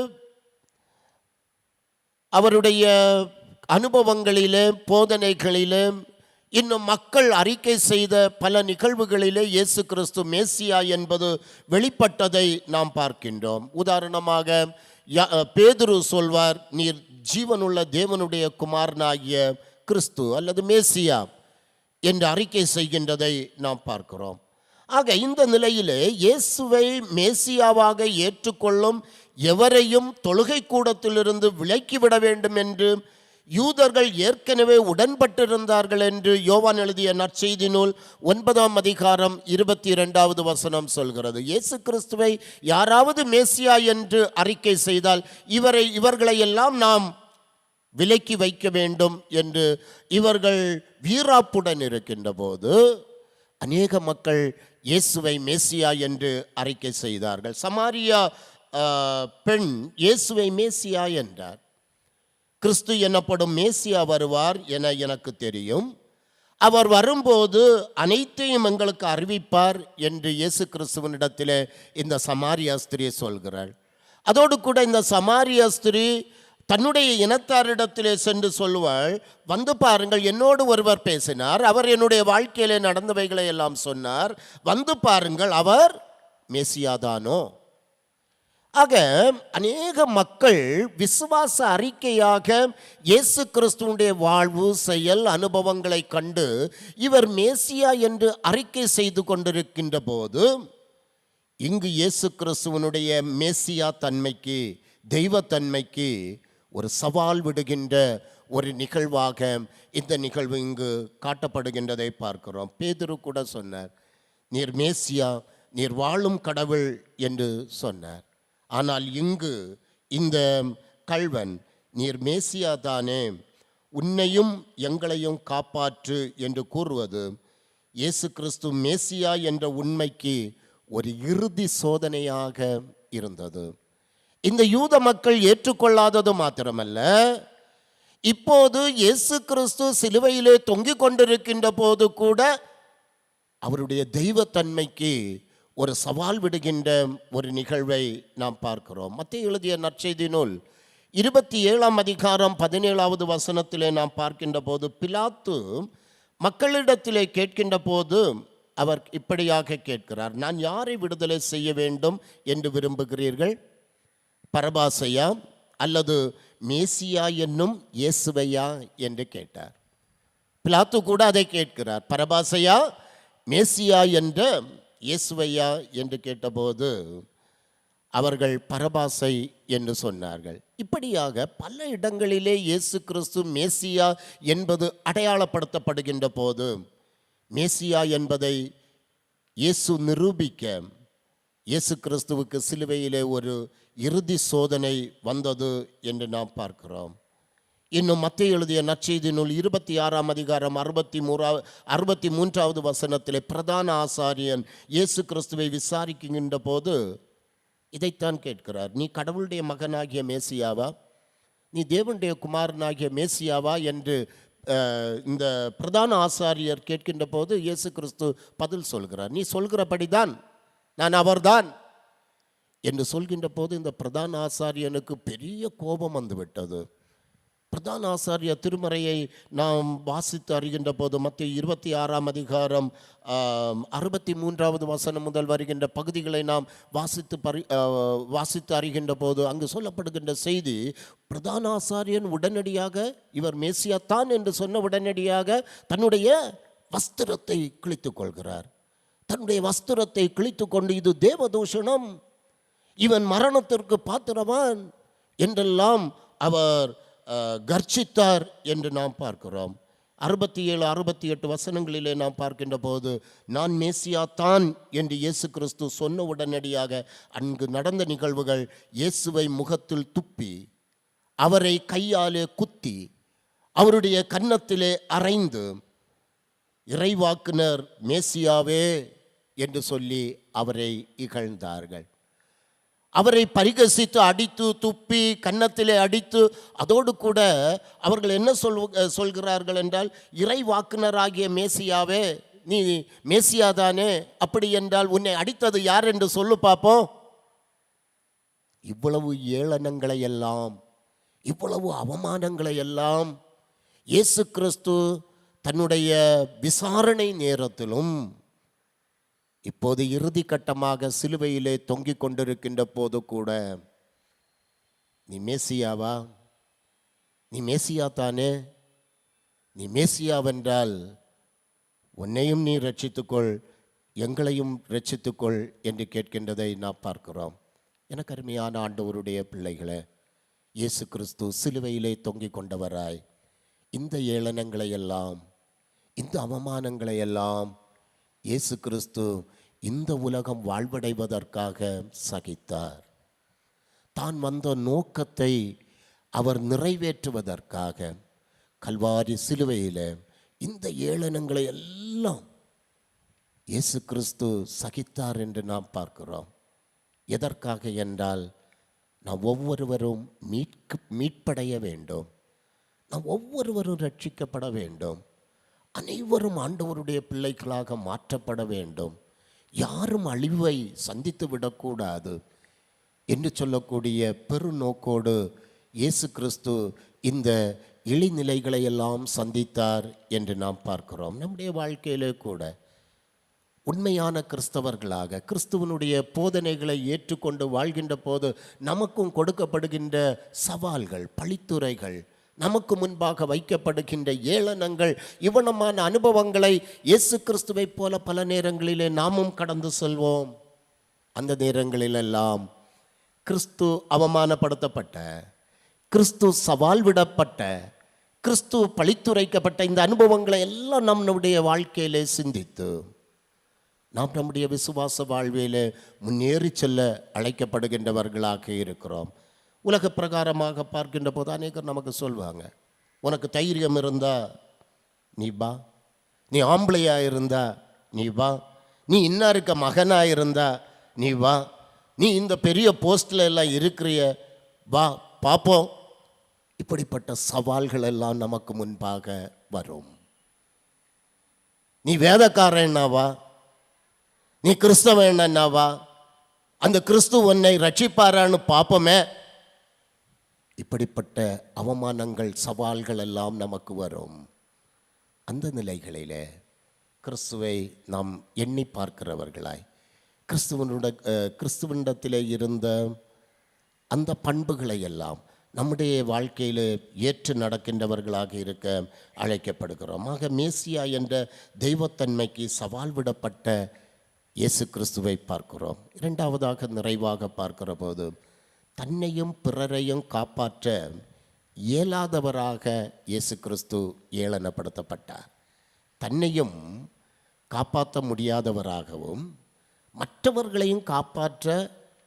அவருடைய அனுபவங்களிலே, போதனைகளிலே, இன்னும் மக்கள் அறிக்கை செய்த பல நிகழ்வுகளிலே இயேசு கிறிஸ்து மேசியா என்பது வெளிப்பட்டதை நாம் பார்க்கின்றோம். உதாரணமாக பேதுரு சொல்வார், நீர் ஜீவனுள்ள தேவனுடைய குமாரனாகிய கிறிஸ்து அல்லது மேசியா என்று அறிக்கை செய்கின்றதை நாம் பார்க்கிறோம். ஆக இந்த நிலையிலே இயேசுவை மேசியாவாக ஏற்றுக்கொள்ளும் எவரையும் தொழுகை கூடத்திலிருந்து விலக்கிவிட வேண்டும் என்று யூதர்கள் ஏற்கனவே உடன்பட்டிருந்தார்கள் என்று யோவான் எழுதிய நற்செய்தி நூல் 9 வசனம் சொல்கிறது. இயேசு கிறிஸ்துவை யாராவது மேசியா என்று அறிக்கை செய்தால் இவர்களை எல்லாம் நாம் விலக்கி வைக்க வேண்டும் என்று இவர்கள் வீராப்புடன் இருக்கின்ற போது அநேக மக்கள் இயேசுவை மேசியா என்று அறிக்கை செய்தார்கள். சமாரியா பெண் இயேசுவை மேசியா என்றார். கிறிஸ்து எனப்படும் மேசியா வருவார் என எனக்கு தெரியும், அவர் வரும்போது அனைத்தையும் எங்களுக்கு அறிவிப்பார் என்று இயேசு கிறிஸ்துவனிடத்தில் இந்த சமாரியா ஸ்திரீ சொல்கிறாள். அதோடு கூட இந்த சமாரியா ஸ்திரீ தன்னுடைய இனத்தாரிடத்திலே சென்று சொல்லுவாள், வந்து பாருங்கள், என்னோடு ஒருவர் பேசினார், அவர் என்னுடைய வாழ்க்கையிலே நடந்தவைகளை எல்லாம் சொன்னார், வந்து பாருங்கள், அவர் மேசியாதானோ. ஆக அநேக மக்கள் விசுவாச அறிக்கையாக இயேசு கிறிஸ்துவனுடைய வாழ்வு, செயல், அனுபவங்களை கண்டு இவர் மேசியா என்று அறிக்கை செய்து கொண்டிருக்கின்ற போது இங்கு இயேசு கிறிஸ்துவனுடைய மேசியா தன்மைக்கு, தெய்வத்தன்மைக்கு ஒரு சவால் விடுகின்ற ஒரு நிகழ்வாக இந்த நிகழ்வு இங்கு காட்டப்படுகின்றதை பார்க்கிறோம். பேதுரு கூட சொன்னார், நீர் மேசியா, நீர் வாழும் கடவுள் என்று சொன்னார். ஆனால் இங்கு இந்த கள்வன், நீர் மேசியா தானே, உன்னையும் எங்களையும் காப்பாற்று என்று கூறுவது இயேசு கிறிஸ்து மேசியா என்ற உண்மைக்கு ஒரு இறுதி சோதனையாக இருந்தது. இந்த யூத மக்கள் ஏற்றுக்கொள்ளாதது மாத்திரமல்ல, இப்போது இயேசு கிறிஸ்து சிலுவையிலே தொங்கிக் கொண்டிருக்கின்ற போது கூட அவருடைய தெய்வத்தன்மைக்கு ஒரு சவால் விடுகின்ற ஒரு நிகழ்வை நாம் பார்க்கிறோம். மத்தேயு எழுதிய நற்செய்தி நூல் 27ஆம் அதிகாரம் 17வது வசனத்திலே நாம் பார்க்கின்ற போது, பிலாத்து மக்களிடத்திலே கேட்கின்ற போது அவர் இப்படியாக கேட்கிறார், நான் யாரை விடுதலை செய்ய வேண்டும் என்று விரும்புகிறீர்கள்? பரபாசையா அல்லது மேசியா என்னும் இயேசுவையா என்று கேட்டார். பிலாத்து கூட அதை கேட்கிறார், பரபாசையா மேசியா என்ற இயேசுவையா என்று கேட்டபோது அவர்கள் பரபாசை என்று சொன்னார்கள். இப்படியாக பல இடங்களிலே இயேசு கிறிஸ்து மேசியா என்பது அடையாளப்படுத்தப்படுகின்ற போது, மேசியா என்பதை இயேசு நிரூபிக்க இயேசு கிறிஸ்துவுக்கு சிலுவையிலே ஒரு இறுதி சோதனை வந்தது என்று நாம் பார்க்கிறோம். இன்னும் மத்தேயு எழுதிய நற்செய்தி நூல் 26ஆம் அதிகாரம் 63வது வசனத்திலே பிரதான ஆசாரியன் இயேசு கிறிஸ்துவை விசாரிக்கின்ற போது இதைத்தான் கேட்கிறார், நீ கடவுளுடைய மகனாகிய மேசியாவா, நீ தேவனுடைய குமாரனாகிய மேசியாவா என்று இந்த பிரதான ஆசாரியர் கேட்கின்ற போது இயேசு கிறிஸ்து பதில் சொல்கிறார், நீ சொல்கிறபடிதான் நான் அவர்தான் என்று சொல்கின்ற போது இந்த பிரதான ஆசாரியனுக்கு பெரிய கோபம் வந்துவிட்டது. பிரதான ஆசாரிய திருமறையை நாம் வாசித்து அறிகின்ற போது மத்தேயு 26ஆம் அதிகாரம் 63வது வசனம் முதல் வருகின்ற பகுதிகளை நாம் வாசித்து அறிகின்ற போது அங்கு சொல்லப்படுகின்ற செய்தி, பிரதான ஆசாரியன் உடனடியாக இவர் மேசியா தான் என்று சொன்ன உடனடியாக தன்னுடைய வஸ்திரத்தை கிழித்துக் கொள்கிறார். தன்னுடைய வஸ்திரத்தை கிழித்து கொண்டு இது தேவதூஷணம், இவன் மரணத்திற்கு பாத்திரவான் என்றெல்லாம் அவர் கர்ஜித்தார் என்று நாம் பார்க்கிறோம். 67, 68 வசனங்களிலே நாம் பார்க்கின்ற போது, நான் மேசியா தான் என்று இயேசு கிறிஸ்து சொன்ன உடனடியாக அங்கு நடந்த நிகழ்வுகள், இயேசுவை முகத்தில் துப்பி அவரை கையாலே குத்தி அவருடைய கன்னத்திலே அறைந்து இறைவாக்குனர் மேசியாவே என்று சொல்லி அவரை இகழ்ந்தார்கள். அவரை பரிகசித்து அடித்து துப்பி கன்னத்திலே அடித்து, அதோடு கூட அவர்கள் என்ன சொல்கிறார்கள் என்றால், இறைவாக்குனராகிய மேசியாவே, நீ மேசியாதானே, அப்படி என்றால் உன்னை அடித்தது யார் என்று சொல்லு பார்ப்போம். இவ்வளவு ஏளனங்களை எல்லாம், இவ்வளவு அவமானங்களை எல்லாம் இயேசு கிறிஸ்து தன்னுடைய விசாரணை நேரத்திலும் இப்போது இறுதி கட்டமாக சிலுவையிலே தொங்கிக் கொண்டிருக்கின்ற போது கூட, நீ மேசியாவா, நீ மேசியா தானே, நீ மேசியாவென்றால் உன்னையும் நீ ரட்சித்துக்கொள், எங்களையும் ரட்சித்துக்கொள் என்று கேட்கின்றதை நாம் பார்க்கிறோம். எனக்கு அருமையான ஆண்டவருடைய பிள்ளைகளே, இயேசு கிறிஸ்து சிலுவையிலே தொங்கிக் கொண்டவராய் இந்த ஏளனங்களை எல்லாம், இந்த அவமானங்களை எல்லாம் இயேசு கிறிஸ்து இந்த உலகம் வாழ்வடைவதற்காக சகித்தார். தான் வந்த நோக்கத்தை அவர் நிறைவேற்றுவதற்காக கல்வாரி சிலுவையில் இந்த ஏளனங்களை எல்லாம் இயேசு கிறிஸ்து சகித்தார் என்று நாம் பார்க்கிறோம். எதற்காக என்றால், நாம் ஒவ்வொருவரும் மீட்படைய வேண்டும், நாம் ஒவ்வொருவரும் ரட்சிக்கப்பட வேண்டும், அனைவரும் ஆண்டவருடைய பிள்ளைகளாக மாற்றப்பட வேண்டும், யாரும் அழிவை சந்தித்து விடக்கூடாது என்று சொல்லக்கூடிய பெருநோக்கோடு இயேசு கிறிஸ்து இந்த இழிநிலைகளை எல்லாம் சந்தித்தார் என்று நாம் பார்க்கிறோம். நம்முடைய வாழ்க்கையிலே கூட உண்மையான கிறிஸ்தவர்களாக கிறிஸ்துவனுடைய போதனைகளை ஏற்றுக்கொண்டு வாழ்கின்ற போது நமக்கும் கொடுக்கப்படுகின்ற சவால்கள், பழித்துரைகள், நமக்கு முன்பாக வைக்கப்படுகின்ற ஏளனங்கள், இவ்வளமான அனுபவங்களை இயேசு கிறிஸ்துவை போல பல நேரங்களிலே நாமும் கடந்து செல்வோம். அந்த நேரங்களிலெல்லாம் கிறிஸ்து அவமானப்படுத்தப்பட்ட, கிறிஸ்து சவால் விடப்பட்ட, கிறிஸ்து பழித்துரைக்கப்பட்ட இந்த அனுபவங்களை எல்லாம் நம்முடைய வாழ்க்கையிலே சிந்தித்து நாம் நம்முடைய விசுவாச வாழ்விலே முன்னேறி செல்ல அழைக்கப்படுகின்றவர்களாக இருக்கிறோம். உலக பிரகாரமாக பார்க்கின்ற போது அநேகர் நமக்கு சொல்வாங்க, உனக்கு தைரியம் இருந்தா நீ வா, நீ ஆம்பளையா இருந்தா நீ வா, நீ இன்னாருக்கு மகனா இருந்தா நீ வா, நீ இந்த பெரிய போஸ்ட்ல எல்லாம் இருக்கிறிய வா பார்ப்போம். இப்படிப்பட்ட சவால்கள் எல்லாம் நமக்கு முன்பாக வரும். நீ வேதக்காரனாவா, நீ கிறிஸ்தவனாவா, அந்த கிறிஸ்து உன்னை ரட்சிப்பாரான்னு பார்ப்போமே. இப்படிப்பட்ட அவமானங்கள் சவால்கள் எல்லாம் நமக்கு வரும். அந்த நிலைகளிலே கிறிஸ்துவை நாம் எண்ணி பார்க்கிறவர்களாய், கிறிஸ்துவனிடத்திலே இருந்த அந்த பண்புகளை எல்லாம் நம்முடைய வாழ்க்கையில் ஏற்று நடக்கின்றவர்களாக இருக்க அழைக்கப்படுகிறோம். ஆக மேசியா என்ற தெய்வத்தன்மைக்கு சவால் விடப்பட்ட இயேசு கிறிஸ்துவை பார்க்கிறோம். இரண்டாவதாக நிறைவாக பார்க்கிற போது தன்னையும் பிறரையும் காப்பாற்ற இயலாதவராக இயேசு கிறிஸ்து ஏளனப்படுத்தப்பட்டார். தன்னையும் காப்பாற்ற முடியாதவராகவும் மற்றவர்களையும் காப்பாற்ற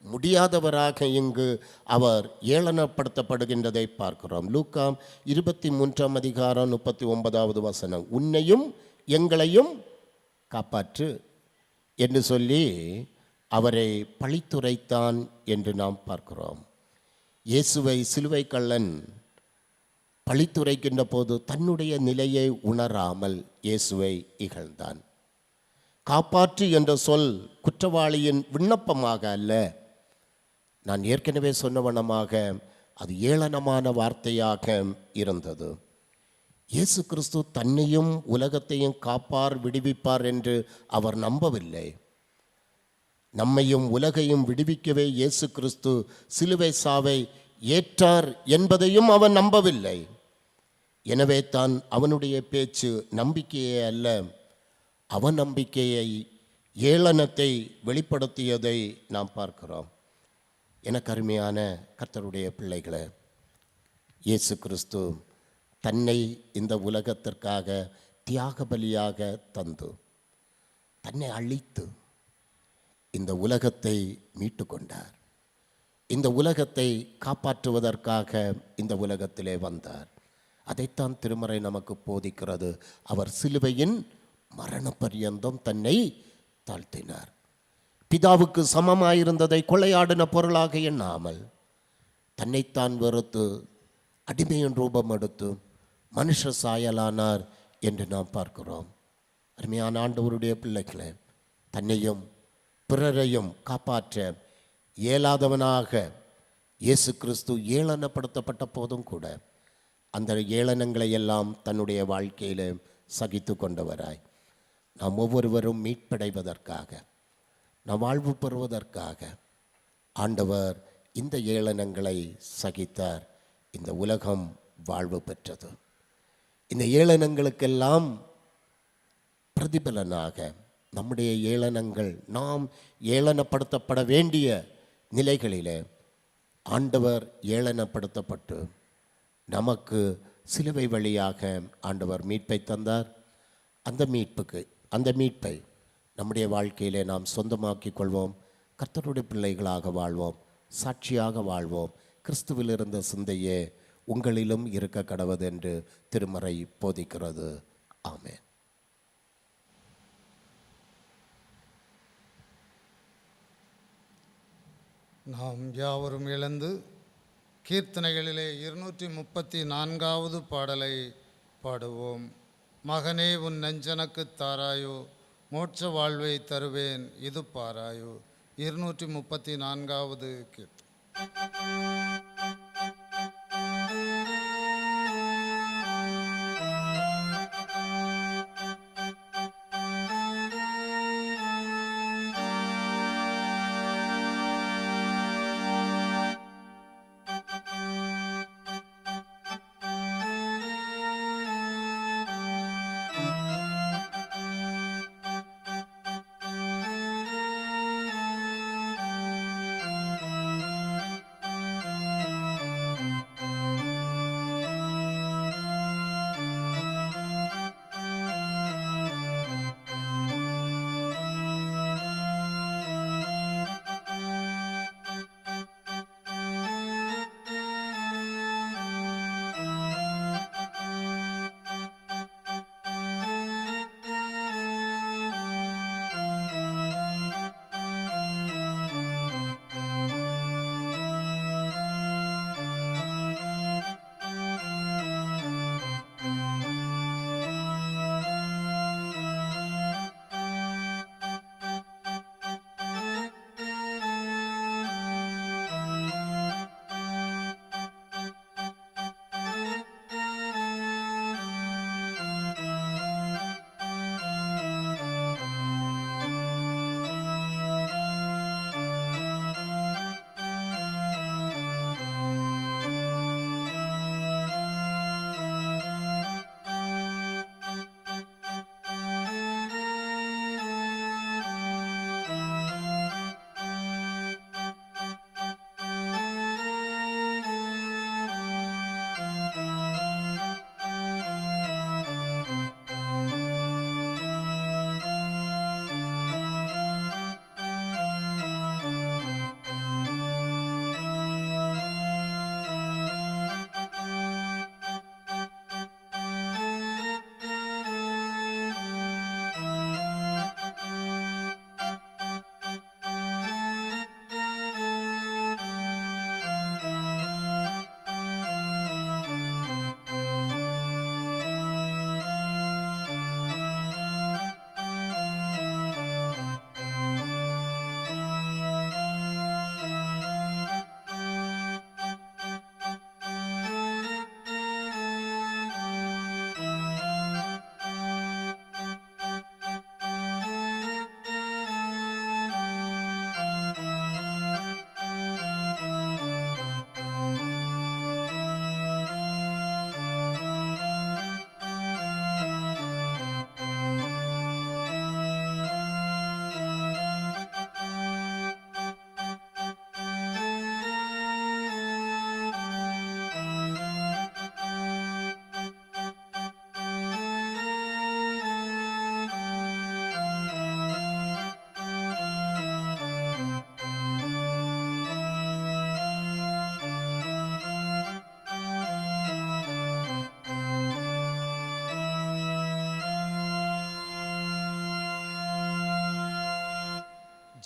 முடியாதவராக இங்கு அவர் ஏளனப்படுத்தப்படுகின்றதை பார்க்கிறோம். லூக்கா 23:39 உன்னையும் எங்களையும் காப்பாற்று என்று சொல்லி அவரை பழித்துரைத்தான் என்று நாம் பார்க்கிறோம். இயேசுவை சிலுவை கள்ளன் பழித்துரைக்கின்ற போது தன்னுடைய நிலையை உணராமல் இயேசுவை இகழ்ந்தான். காப்பாற்று என்ற சொல் குற்றவாளியின் விண்ணப்பமாக அல்ல, நான் ஏற்கனவே சொன்னவனமாக அது ஏளனமான வார்த்தையாக இருந்தது. இயேசு கிறிஸ்து தன்னையும் உலகத்தையும் காப்பார் விடுவிப்பார் என்று அவர் நம்பவில்லை. நம்மையும் உலகையும் விடுவிக்கவே இயேசு கிறிஸ்து சிலுவை சாவை ஏற்றார் என்பதையும் அவன் நம்பவில்லை. எனவே தான் அவனுடைய பேச்சு நம்பிக்கையே அல்ல, அவநம்பிக்கையை, ஏளனத்தை வெளிப்படுத்தியதை நாம் பார்க்கிறோம். எனக்கு அருமையான கர்த்தருடைய பிள்ளைகளே, இயேசு கிறிஸ்து தன்னை இந்த உலகத்திற்காக தியாக பலியாக தந்து தன்னை அழித்து இந்த உலகத்தை மீட்டு கொண்டார். இந்த உலகத்தை காப்பாற்றுவதற்காக இந்த உலகத்திலே வந்தார். அதைத்தான் திருமறை நமக்கு போதிக்கிறது. அவர் சிலுவையின் மரண பரியந்தம் தன்னை தாழ்த்தினார். பிதாவுக்கு சமமாயிருந்ததை கொள்ளையாடின பொருளாக எண்ணாமல் தன்னைத்தான் வெறுத்து அடிமையின் ரூபம் எடுத்து மனுஷ சாயலானார் என்று நாம் பார்க்கிறோம். அருமையான ஆண்டவருடைய பிள்ளைகளே, தன்னையும் பிறரையும் காப்பாற்ற இயலாதவனாக இயேசு கிறிஸ்து ஏளனப்படுத்தப்பட்ட போதும் கூட அந்த ஏளனங்களை எல்லாம் தன்னுடைய வாழ்க்கையில் சகித்து கொண்டவராய் நாம் ஒவ்வொருவரும் மீட்படைவதற்காக, நாம் வாழ்வு பெறுவதற்காக ஆண்டவர் இந்த ஏளனங்களை சகித்தார். இந்த உலகம் வாழ்வு பெற்றது. இந்த ஏளனங்களுக்கெல்லாம் பிரதிபலனாக நம்முடைய ஏளனங்கள், நாம் ஏளனப்படுத்தப்பட வேண்டிய நிலைகளிலே ஆண்டவர் ஏளனப்படுத்தப்பட்டு நமக்கு சிலுவை வழியாக ஆண்டவர் மீட்பை தந்தார். அந்த மீட்பை நம்முடைய வாழ்க்கையிலே நாம் சொந்தமாக்கி கொள்வோம். கர்த்தருடைய பிள்ளைகளாக வாழ்வோம், சாட்சியாக வாழ்வோம். கிறிஸ்துவில் இருந்த சிந்தையே உங்களிலும் இருக்க கடவது என்று திருமறை போதிக்கிறது. ஆமென். நாம் யாவரும் இழந்து கீர்த்தனைகளிலே 234வது பாடலை பாடுவோம். மகனே உன் நெஞ்சனக்கு தாராயோ, மோட்ச வாழ்வை தருவேன் இது பாராயோ. 234வது கீர்த்தனை.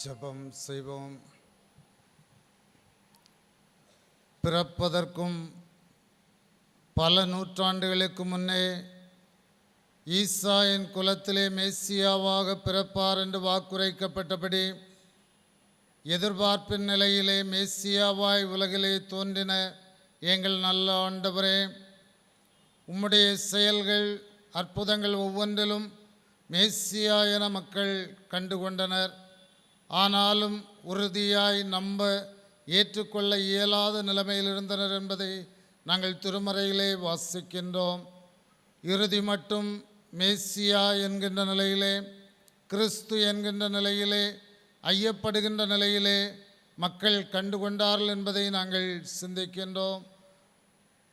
ஜெபம் செய்வோம். பிறப்பதற்கும் பல நூற்றாண்டுகளுக்கு முன்னே ஈசா என் குலத்திலே மேசியாவாக பிறப்பார் என்று வாக்குரைக்கப்பட்டபடி எதிர்பார்ப்பின் நிலையிலே மேசியாவாய் உலகிலே தோன்றின எங்கள் நல்ல ஆண்டவரே, உம்முடைய செயல்கள் அற்புதங்கள் ஒவ்வொன்றிலும் மேசியா என மக்கள் கண்டுகொண்டனர். ஆனாலும் உறுதியாய் நம்ப ஏற்றுக்கொள்ள இயலாத நிலைமையில் இருந்தனர் என்பதை நாங்கள் திருமறையிலே வாசிக்கின்றோம். இறுதி மட்டும் மேசியா என்கின்ற நிலையிலே, கிறிஸ்து என்கின்ற நிலையிலே, ஐயப்படுகின்ற நிலையிலே மக்கள் கண்டுகொண்டார்கள் என்பதை நாங்கள் சிந்திக்கின்றோம்.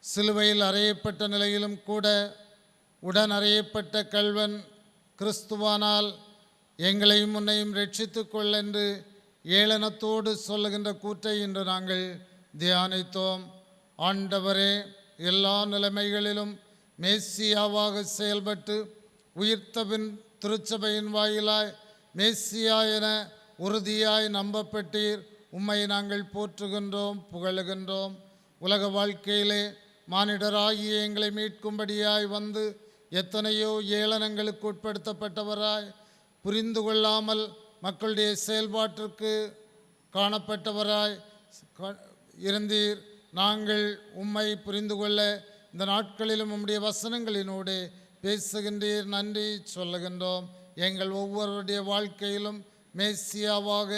சிலுவையில் அறையப்பட்ட நிலையிலும் கூட உடன் அறையப்பட்ட கள்வன் கிறிஸ்துவானால் எங்களையும் முன்னையும் ரட்சித்துக் கொள் என்று ஏளனத்தோடு சொல்லுகின்ற கூற்றை இன்று நாங்கள் தியானித்தோம். ஆண்டவரே, எல்லா நிலைமைகளிலும் மேசியாவாக செயல்பட்டு உயிர்த்தபின் திருச்சபையின் வாயிலாய் மேசியா என உறுதியாய் நம்பப்பட்டீர். உம்மை நாங்கள் போற்றுகின்றோம், புகழுகின்றோம். உலக வாழ்க்கையிலே மானிடராகிய எங்களை மீட்கும்படியாய் வந்து எத்தனையோ ஏளனங்களுக்கு உட்படுத்தப்பட்டவராய், புரிந்து கொள்ளாமல் மக்களுடைய செயல்பாட்டிற்கு காணப்பட்டவராய் இருந்தீர். நாங்கள் உம்மை புரிந்து கொள்ள இந்த நாட்களிலும் உம்முடைய வசனங்களினோடு பேசுகின்றீர். நன்றி சொல்லுகின்றோம். எங்கள் ஒவ்வொருடைய வாழ்க்கையிலும் மேசியாவாக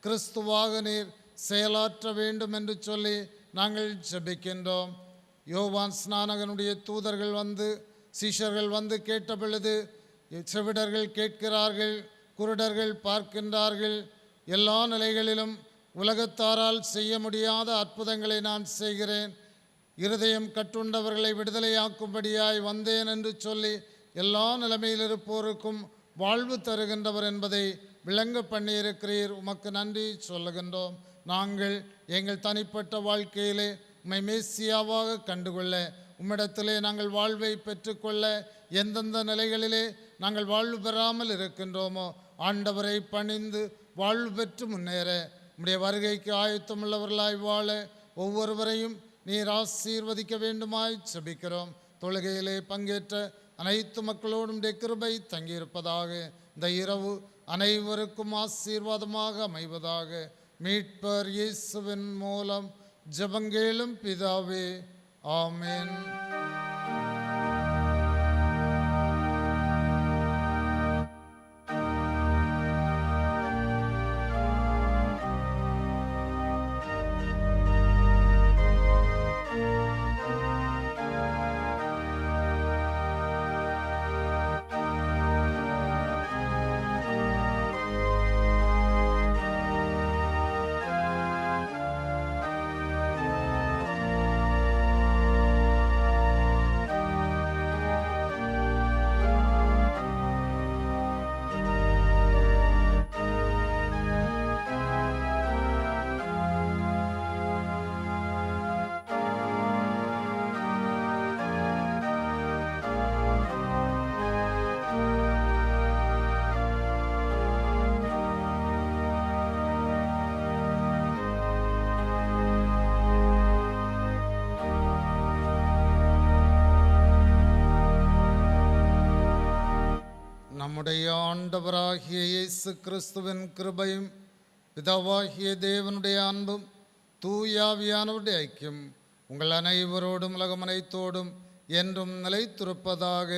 கிறிஸ்துவாக நீர் செயலாற்ற வேண்டும் என்று சொல்லி நாங்கள் ஜெபிக்கின்றோம். யோவான் ஸ்நானகனுடைய தூதர்கள் வந்து, சீஷர்கள் வந்து கேட்ட பொழுது செவிடர்கள் கேட்கிறார்கள், குருடர்கள் பார்க்கின்றார்கள். எல்லா நிலைகளிலும் உலகத்தாரால் செய்ய முடியாத அற்புதங்களை நான் செய்கிறேன், இருதயம் கட்டுண்டவர்களை விடுதலையாக்கும்படியாய் வந்தேன் என்று சொல்லி எல்லா நிலைமையில் இருப்போருக்கும் வாழ்வு தருகின்றவர் என்பதை விளங்க பண்ணியிருக்கிறீர். உமக்கு நன்றி சொல்லுகின்றோம். நாங்கள் எங்கள் தனிப்பட்ட வாழ்க்கையிலே உம்மை மேசியாவாக கண்டுகொள்ள, உம்மிடத்திலே நாங்கள் வாழ்வை பெற்றுக்கொள்ள எந்தெந்த நிலைகளிலே நாங்கள் வாழ்வு பெறாமல் இருக்கின்றோமோ ஆண்டவரை பணிந்து வாழ்வு பெற்று முன்னேற, உம்முடைய வருகைக்கு ஆயத்தமுள்ளவர்களாய் வாழ ஒவ்வொருவரையும் நீர் ஆசீர்வதிக்க வேண்டுமாய் ஜெபிக்கிறோம். தொழுகையிலே பங்கேற்ற அனைத்து மக்களோடும் கிருபை தங்கியிருப்பதாக. இந்த இரவு அனைவருக்கும் ஆசீர்வாதமாக அமைவதாக. மீட்பர் இயேசுவின் மூலம் ஜெபங்கேளும் பிதாவே, ஆமென். நம்முடைய ஆண்டவராகிய இயேசு கிறிஸ்துவின் கிருபையும் பிதாவாகிய தேவனுடைய அன்பும் தூயாவியானவருடைய ஐக்கியம் உங்கள் அனைவரோடும் உலகம் அனைத்தோடும் என்றும் நிலைத்திருப்பதாக.